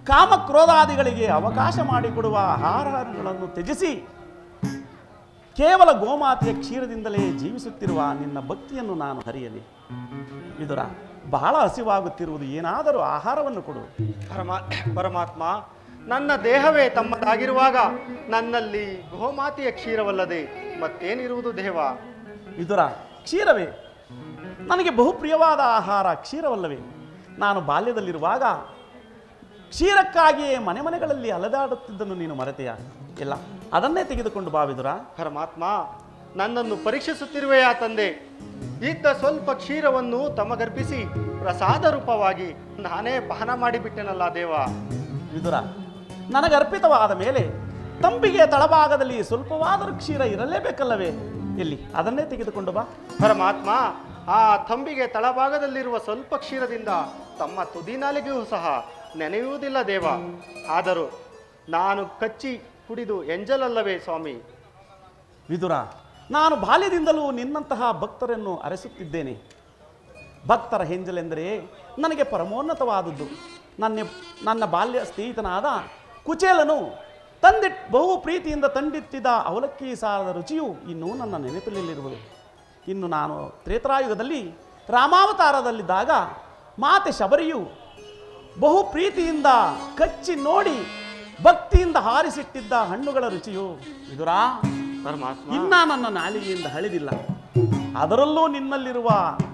ಕಾಮಕ್ರೋಧಾದಿಗಳಿಗೆ ಅವಕಾಶ ಮಾಡಿಕೊಡುವ ಆಹಾರಗಳನ್ನು ತ್ಯಜಿಸಿ ಕೇವಲ ಗೋಮಾತೆಯ ಕ್ಷೀರದಿಂದಲೇ ಜೀವಿಸುತ್ತಿರುವ ನಿನ್ನ ಭಕ್ತಿಯನ್ನು ನಾನು ಹರಿಯಲಿ. ವಿದುರ, ಬಹಳ ಹಸಿವಾಗುತ್ತಿರುವುದು, ಏನಾದರೂ ಆಹಾರವನ್ನು ಕೊಡು. ಪರಮಾತ್ಮ, ನನ್ನ ದೇಹವೇ ತಮ್ಮದಾಗಿರುವಾಗ ನನ್ನಲ್ಲಿ ಗೋಮಾತೆಯ ಕ್ಷೀರವಲ್ಲದೆ ಮತ್ತೇನಿರುವುದು ದೇವ? ವಿದುರ, ಕ್ಷೀರವೇ ನನಗೆ ಬಹುಪ್ರಿಯವಾದ ಆಹಾರ. ಕ್ಷೀರವಲ್ಲವೇ? ನಾನು ಬಾಲ್ಯದಲ್ಲಿರುವಾಗ ಕ್ಷೀರಕ್ಕಾಗಿಯೇ ಮನೆ ಮನೆಗಳಲ್ಲಿ ಅಲೆದಾಡುತ್ತಿದ್ದನ್ನು ನೀನು ಮರೆತೆಯ? ಇಲ್ಲ, ಅದನ್ನೇ ತೆಗೆದುಕೊಂಡು ಬಾ ವಿದುರ. ಪರಮಾತ್ಮ, ನನ್ನನ್ನು ಪರೀಕ್ಷಿಸುತ್ತಿರುವೆಯಾ ತಂದೆ? ಇದ್ದ ಸ್ವಲ್ಪ ಕ್ಷೀರವನ್ನು ತಮಗರ್ಪಿಸಿ ಪ್ರಸಾದ ರೂಪವಾಗಿ ನಾನೇ ಪಾನ ಮಾಡಿಬಿಟ್ಟೆನಲ್ಲ ದೇವ. ವಿದುರ, ನನಗರ್ಪಿತವಾದ ಮೇಲೆ ತಂಬಿಗೆ ತಳಭಾಗದಲ್ಲಿ ಸ್ವಲ್ಪವಾದರೂ ಕ್ಷೀರ ಇರಲೇಬೇಕಲ್ಲವೇ? ಎಲ್ಲಿ? ಅದನ್ನೇ ತೆಗೆದುಕೊಂಡು ಬಾ. ಪರಮಾತ್ಮ, ಆ ತಂಬಿಗೆ ತಳಭಾಗದಲ್ಲಿರುವ ಸ್ವಲ್ಪ ಕ್ಷೀರದಿಂದ ತಮ್ಮ ತುದಿ ನಾಲಿಗೆಯೂ ಸಹ ನೆನೆಯುವುದಿಲ್ಲ ದೇವ. ಆದರೂ ನಾನು ಕಚ್ಚಿ ಕುಡಿದು ಎಂಜಲಲ್ಲವೇ ಸ್ವಾಮಿ? ವಿದುರ, ನಾನು ಬಾಲ್ಯದಿಂದಲೂ ನಿನ್ನಂತಹ ಭಕ್ತರನ್ನು ಅರಸುತ್ತಿದ್ದೇನೆ. ಭಕ್ತರ ಹೆಂಜಲೆಂದರೆ ನನಗೆ ಪರಮೋನ್ನತವಾದದ್ದು. ನನ್ನ ಬಾಲ್ಯ ಸ್ನೇಹಿತನಾದ ಕುಚೇಲನು ಬಹು ಪ್ರೀತಿಯಿಂದ ತಂದಿಟ್ಟಿದ್ದ ಅವಲಕ್ಕಿ ಸಾರದ ರುಚಿಯು ಇನ್ನೂ ನನ್ನ ನೆನಪಿನಲ್ಲಿರುವುದು. ಇನ್ನು ನಾನು ತ್ರೇತಾಯುಗದಲ್ಲಿ ರಾಮಾವತಾರದಲ್ಲಿದ್ದಾಗ ಮಾತೆ ಶಬರಿಯು ಬಹು ಪ್ರೀತಿಯಿಂದ ಕಚ್ಚಿ ನೋಡಿ ಭಕ್ತಿಯಿಂದ ಹಾರಿಸಿಟ್ಟಿದ್ದ ಹಣ್ಣುಗಳ ರುಚಿಯು ವಿದುರ ಪರಮಾತ್ಮ ಇನ್ನ ನನ್ನ ನಾಲಿಗೆಯಿಂದ ಹಳಿದಿಲ್ಲ. ಅದರಲ್ಲೂ ನಿನ್ನಲ್ಲಿರುವ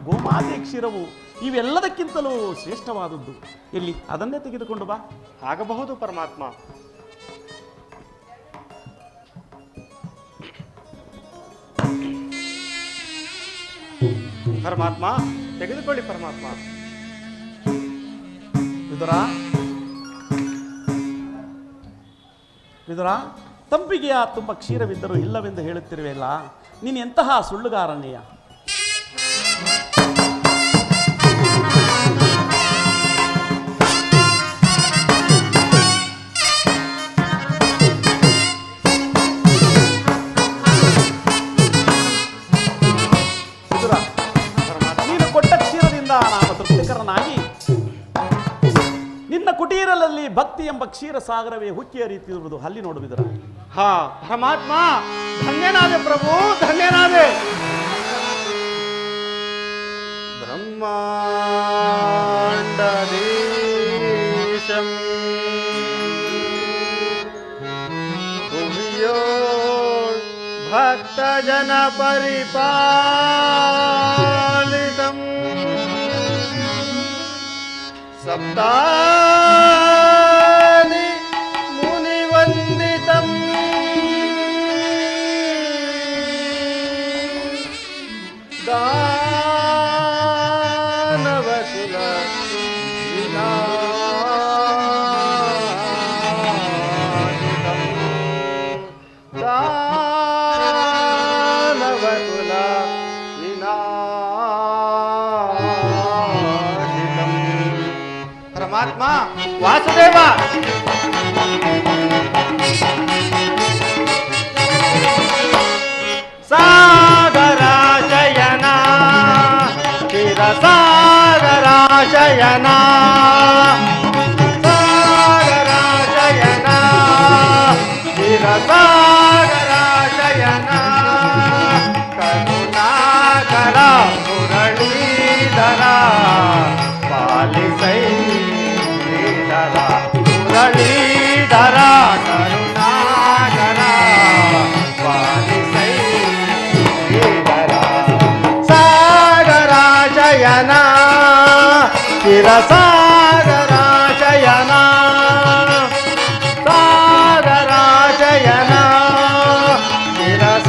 ಗೋಮಾತೆ ಕ್ಷೀರವು ಇವೆಲ್ಲದಕ್ಕಿಂತಲೂ ಶ್ರೇಷ್ಠವಾದದ್ದು. ಎಲ್ಲಿ ಅದನ್ನೇ ತೆಗೆದುಕೊಂಡು ಬಾ. ಆಗಬಹುದು ಪರಮಾತ್ಮ. ಪರಮಾತ್ಮ ತೆಗೆದುಕೊಳ್ಳಿ ಪರಮಾತ್ಮ. ವಿದುರ ವಿದುರ, ತಂಪಿಗೆಯ ತುಂಬ ಕ್ಷೀರವಿದ್ದರೂ ಇಲ್ಲವೆಂದು ಹೇಳುತ್ತಿರುವೆಲ್ಲ, ನೀನು ಎಂತಹ ಸುಳ್ಳುಗಾರನೆಯ? ವಿದುರ, ನೀನು ಕೊಟ್ಟ ಕ್ಷೀರದಿಂದ ನಾನು ತೃಪ್ತಿಕರನಾಗಿ ನಿನ್ನ ಕುಟೀರದಲ್ಲಿ ಭಕ್ತಿ ಎಂಬ ಕ್ಷೀರ ಸಾಗರವೇ ಹುಕ್ಕಿ ಹರಿಯುತ್ತಿರುವುದು ಅಲ್ಲಿ ನೋಡುವಿದರ. ಹಾ ಪರಮಾತ್ಮ, ಧನ್ಯನಾದೆ ಪ್ರಭು, ಧನ್ಯನಾದೆ. ಬ್ರಹ್ಮಾಂಡದೀಶಂ ಭುವಿಯೋ ಭಕ್ತಜನ ಪರಿಪಾಲಿತಂ ಸಪ್ತಾನಿ ಮುನಿವಂದಿತಂ ದಾನವಕುಲ ವಿನಾಶಿತಂ ದಾನವಕುಲ ವಿನಾಶಿತಂ. ಪರಮಾತ್ಮ ವಾಸುದೇವ, ಸಾಗರಾಶಯನ ಚಿರಸಾಗರಾಶಯನ ಸಾಗರಾಶಯನ ಚಿರಸಾಗರಾಶಯನ ಕರುಣಾಕರ ಮುರಳೀಧರ ಪಾಲಿಸೈ ಶ್ರೀಧರ ಮುರಳೀಧರ ಕರುಣಾಕರ ಪಾಲಿಸೈ ಶ್ರೀಧರ ಸಾಗರಾಶಯನ ಚಿರಸಾಗರಾಶಯನ ಸಾಗರಾಶಯನ ಚಿರಸಾಗರಾಶಯನ.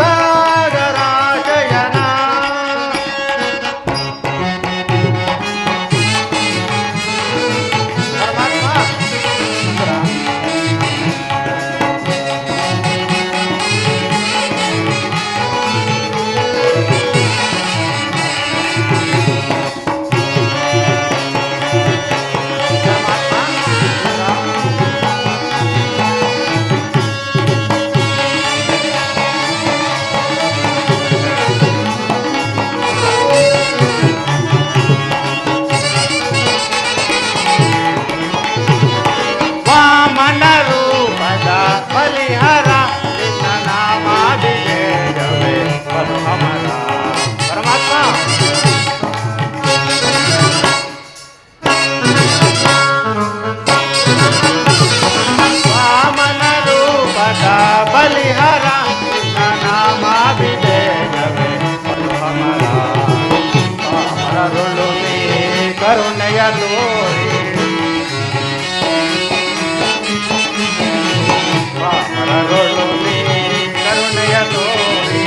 ವಾಮನ ರೂಪದ ಬಲಿಹರ ನಿನ್ನ ನಾಮಾಭಿಷೇಕವೇ ಪರಮರ. ಪರಮಾತ್ಮ ವಾಮನ ರೂಪದ ಬಲಿಹರ ನಿನ್ನ ನಾಮಾಭಿಷೇಕವೇ ಪರಮರ. ಅಮರರುಳು ನೀ ಕರುಣೆಯ ತೋರಿ ಮರಗಳು ಕರುಣೆಯ ತೋರಿ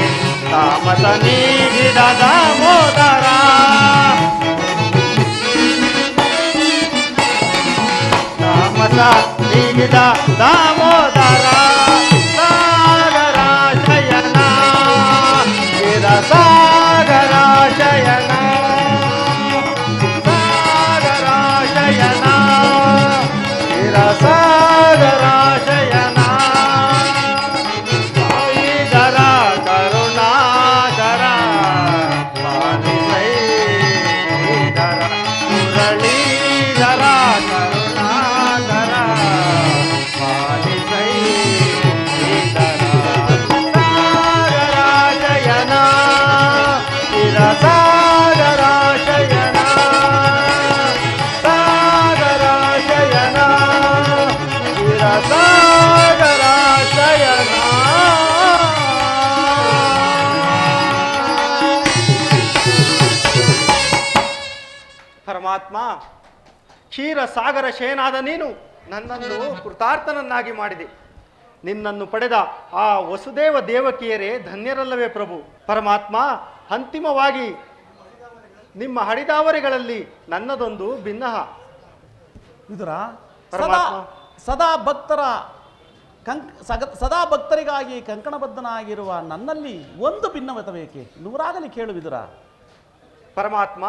ತಾಮಸ ನೀಗಿದ ದಾಮೋದರ. ತಾಮಸ ನೀಗಿದ ದಾಮೋದರ ಸಾಗರಾಶಯನ ಚಿರ ಸಾಗರಾಶಯನ ಸಾಗರಾಶಯನ ಚಿರ ಸಾಗರಾಶಯನ ಶ್ರೀಧರ ಕರುಣಾಕರ ಪಾಲಿಸೈ ಶ್ರೀಧರ ಮುರಳೀಧರ ಕರುಣಾಕರ ಪಾಲಿಸೈ ಪರಮಾತ್ಮ, ಕ್ಷೀರ ಸಾಗರ ಶೇನಾದ ನೀನು ನನ್ನನ್ನು ಕೃತಾರ್ಥನನ್ನಾಗಿ ಮಾಡಿದೆ. ನಿನ್ನನ್ನು ಪಡೆದ ಆ ವಸುದೇವ ದೇವಕಿಯರೇ ಧನ್ಯರಲ್ಲವೇ ಪ್ರಭು. ಪರಮಾತ್ಮ, ಅಂತಿಮವಾಗಿ ನಿಮ್ಮ ಹಡಿದಾವರಿಗಳಲ್ಲಿ ನನ್ನದೊಂದು ಭಿನ್ನಹ. ವಿದುರ, ಪರಮಾತ್ಮ. ಸದಾ ಭಕ್ತರಿಗಾಗಿ ಕಂಕಣಬದ್ಧನಾಗಿರುವ ನನ್ನಲ್ಲಿ ಒಂದು ಭಿನ್ನಮತಬೇಕೆ? ನೂರಾಗಲಿ ಕೇಳು ವಿದುರ. ಪರಮಾತ್ಮ,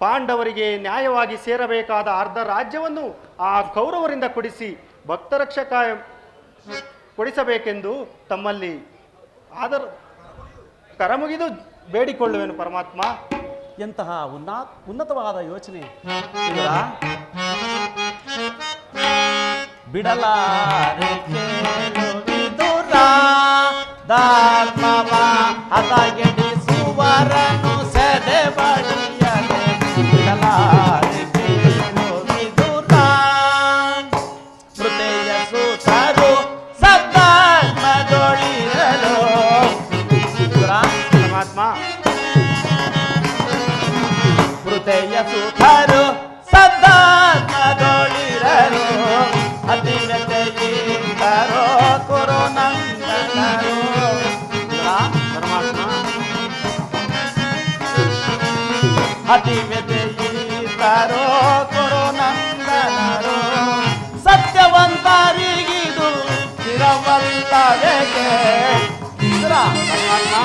ಪಾಂಡವರಿಗೆ ನ್ಯಾಯವಾಗಿ ಸೇರಬೇಕಾದ ಅರ್ಧ ರಾಜ್ಯವನ್ನು ಆ ಕೌರವರಿಂದ ಕೊಡಿಸಿ ಭಕ್ತರಕ್ಷಕ ಕೊಡಿಸಬೇಕೆಂದು ತಮ್ಮಲ್ಲಿ ಆದರೂ ಕರಮುಗಿದು ಬೇಡಿಕೊಳ್ಳುವೆನು ಪರಮಾತ್ಮ. ಎಂತಹ ಉನ್ನತವಾದ ಯೋಚನೆ ವಿದುರ. ಬಿಡಲಾರೆ ಕೇಳು ವಿದುರ, ಧರ್ಮವ ಹದಗೆಡಿಸುವರನು ಸೆದೆ ಬಡಿಯದೆ. ಬಿಡಲಾರೆ ಕೇಳು ವಿದುರ, ಮೃತೆಯ ಸೂತರು ಸದ್ಧರ್ಮದೊಳಿರಲು. ಪರಮಾತ್ಮ, ಮೃತೆಯ ಸೂತರು ಸದ್ಧರ್ಮದೊಳಿರಲು. ಅತಿವ್ಯತೆಯಿಂದರೋ ಕುರುನಂದನರು. ಪರಮಾತ್ಮ, ಅತಿವ್ಯತೆಯಿಂದರೋ ಕುರುನಂದನರು. ಸತ್ಯವಂತರಿಗಿದು ಸ್ಥಿರವಲ್ಲವೆಗೆ. ಪರಮಾತ್ಮ,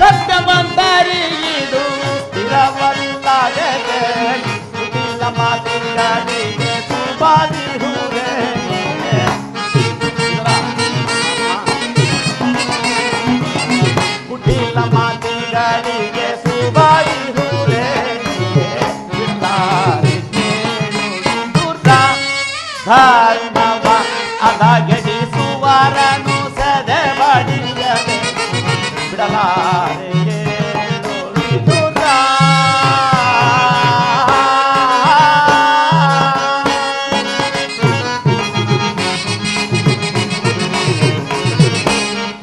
ಸತ್ಯವಂತರಿಗಿದು ಸ್ಥಿರವಲ್ಲವೆಗೆ. ಕುಟಿಲ ಮಾತಿಗಳಿಗೆ ಸುಬಾದಿಹುವೆ. ಕುಟಿಲ ಮಾತಿಗಳಿಗೆ ಸುಬಾದಿಹುವೆ. ಧರ್ಮವ ಅದಗೆಡಿಸುವರನು ಸೆದೆ ಬಡಿಯದೆ. ಬಿಡಲಾರೆ ಕೇಳು ವಿದುರ.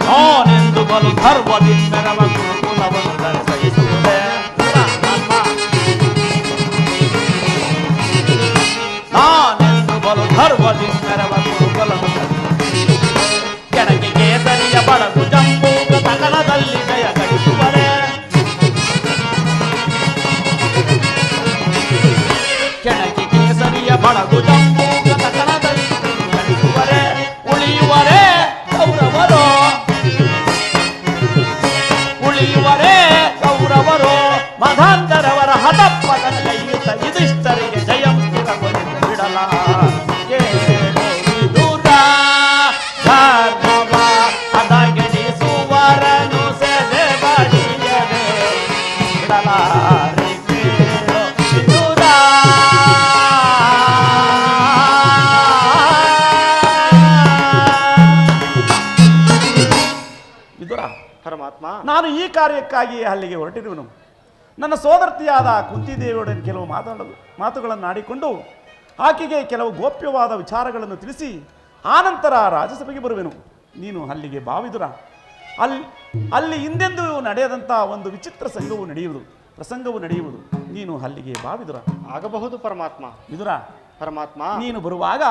ನಾನೆಂದು ಬಲು ಧರ್ಮದಿಂದರವ ಗುರುಕುಲವನ್ನು ಧರಿಸಹಿಸುತ್ತದೆ. ನಾನೆಂದು ಬಲು ಧರ್ಮದಿಂದರವ ಗುರುಕುಲವನ್ನು ಕೆಳಗೆ ಕೇಸರಿಯ ಬಡಗು ಜಂಬೂಗ ತಗಲದಲ್ಲಿ ಜಯ ಗಳಿಸುವರೆ. ಕೆಳಗೆ ಕೇಸರಿಯ ಬಡಗು ಜಂಬೂಗ ತಗಲದಲ್ಲಿ ಗಳಿಸುವರೆ. ಉಳಿಯುವರೆ ಕೌರವರು, ಉಳಿಯುವರೆ ಕೌರವರು. ಮಧಾಂಧರವರ ಹತಪ್ಪದನ ಕೈಯುತ್ತ ಯುಧಿಷ್ಠರಿಗೆ ಜಯಂ ಸ್ಥಿರಗೊಳಿಸಿ ಬಿಡಲಾರೆ ವಿದುರ. ಧರ್ಮವ ಹದಗೆಡಿಸುವರನು ಸೆದೆ ಬಡಿಯದೆ. ಬಿಡಲಾರೆ ಕೇಳು ವಿದುರ. ವಿದುರ, ಪರಮಾತ್ಮ, ನಾನು ಈ ಕಾರ್ಯಕ್ಕಾಗಿ ಅಲ್ಲಿಗೆ ಹೊರಟಿರುವನು. ನನ್ನ ಸೋದರತಿಯಾದ ಕುಂತಿದೇವಿಯೊಡನೆ ಕೆಲವು ಮಾತುಗಳನ್ನು ಆಡಿಕೊಂಡು ಆಕೆಗೆ ಕೆಲವು ಗೋಪ್ಯವಾದ ವಿಚಾರಗಳನ್ನು ತಿಳಿಸಿ ಆನಂತರ ರಾಜ್ಯಸಭೆಗೆ ಬರುವೆನು. ನೀನು ಅಲ್ಲಿಗೆ ಬಾವಿದುರ. ಅಲ್ಲಿ ಹಿಂದೆಂದೂ ನಡೆಯದಂಥ ಒಂದು ವಿಚಿತ್ರ ಪ್ರಸಂಗವು ನಡೆಯುವುದು. ನೀನು ಅಲ್ಲಿಗೆ ಬಾವಿದುರ. ಆಗಬಹುದು ಪರಮಾತ್ಮ. ವಿದುರ, ಪರಮಾತ್ಮ, ನೀನು ಬರುವಾಗ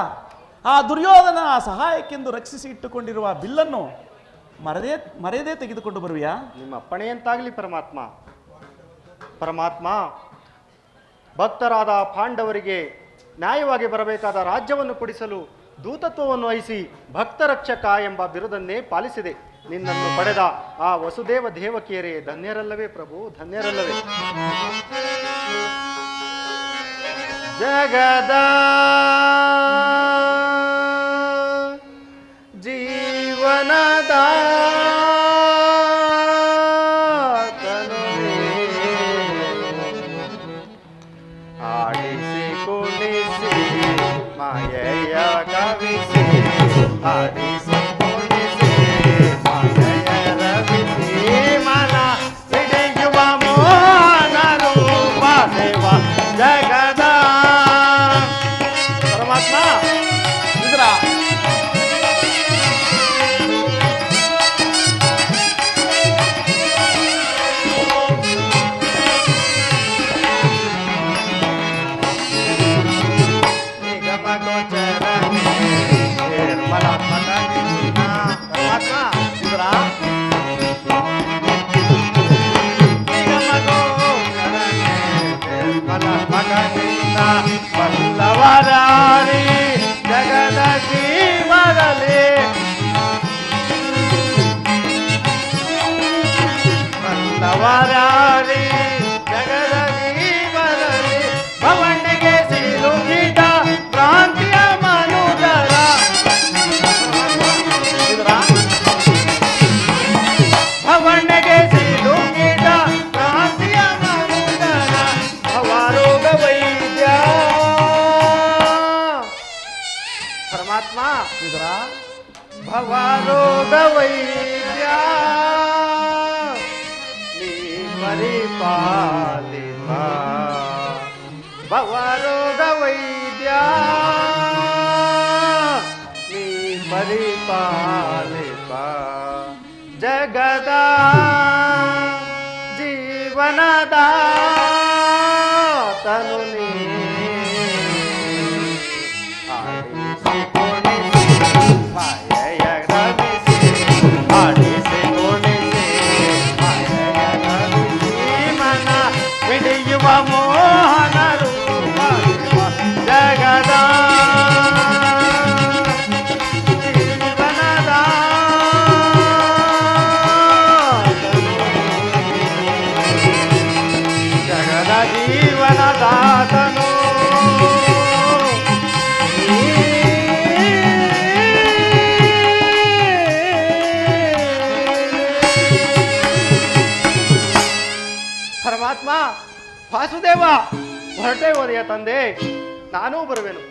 ಆ ದುರ್ಯೋಧನ ಸಹಾಯಕ್ಕೆಂದು ರಕ್ಷಿಸಿ ಇಟ್ಟುಕೊಂಡಿರುವ ಬಿಲ್ಲನ್ನು ಮರೆಯದೇ ತೆಗೆದುಕೊಂಡು ಬರುವಿಯಾ? ನಿಮ್ಮ ಅಪ್ಪಣೆಯಂತಾಗಲಿ ಪರಮಾತ್ಮ. ಪರಮಾತ್ಮ, ಭಕ್ತರಾದ ಪಾಂಡವರಿಗೆ ನ್ಯಾಯವಾಗಿ ಬರಬೇಕಾದ ರಾಜ್ಯವನ್ನು ಕೊಡಿಸಲು ದೂತತ್ವವನ್ನು ವಹಿಸಿ ಭಕ್ತರಕ್ಷಕ ಎಂಬ ಬಿರುದನ್ನೇ ಪಾಲಿಸಿದೆ. ನಿನ್ನನ್ನು ಪಡೆದ ಆ ವಸುದೇವ ದೇವಕಿಯರೇ ಧನ್ಯರಲ್ಲವೇ ಪ್ರಭು, ಧನ್ಯರಲ್ಲವೇ. ಜಗದ ಜೀವನದ ಆಡಿಸಿ ಕುಣಿಸಿ ಮಾಯೆಯ ಕವಿಸಿ, ಆಡಿಸಿ ಕುಣಿಸಿ ಮಾಯೆಯ ರವಿಸಿ, ಮನ ಹಿಡಿಯುವ ಮೋಹನ ರೂಪ ದೇವ ಜಗದ. ಪರಮಾತ್ಮ, ವಿದುರ, ಫಲಾತ್ಮಕ ನಿನ್ನ ಪರಮಾತ್ಮ ಇದರ ಫಲಾತ್ಮಕನಿಂದ ಬಲ್ಲವರಾರಿ ಜಗದ ಜೀವದಲ್ಲಿ ಬಲ್ಲವರಾರಿ ಜಗದ ಜೀವದಲ್ಲಿ ಭವಣಿಗೆ ಸಿಲುಕಿದ ಕ್ರಾಂತಿಯ ಮನುಜರ ಭವಣಿಗೆ ಸಿಲುಕಿದ ಕ್ರಾಂತಿಯ ಮನುಜರ ಭವರೋಗ ವೈದ್ಯ ಪರಮಾತ್ಮ ಇದರ ಭವರೋಗ ವೈದ್ಯ ನೀ ಪರಿಪಾಲಿತ ಭವರೋಗ ವೈದ್ಯ ನೀ ಪರಿಪಾಲಿತ ಜಗದ ಜೀವನದ ತನು ನೀ ಆಡಿಸಿ ಕುಣಿಸಿ ಮಾಯೆಯ ರಮಿಸಿ ಆಡಿಸಿ ಕುಣಿಸಿ ಮಾಯೆಯ ರಮಿಸಿ ಮನ ಹಿಡಿಯುವ ಮೋಹನ ರೂಪ ಜಗದ ಜೀವನದ ಜಗದ ಜೀವನದಾತನು ಪರಮಾತ್ಮ ವಾಸುದೇವ ಹೊರಟೆ ಹೋದೆಯ ತಂದೆ ನಾನೂ ಬರುವೆನು.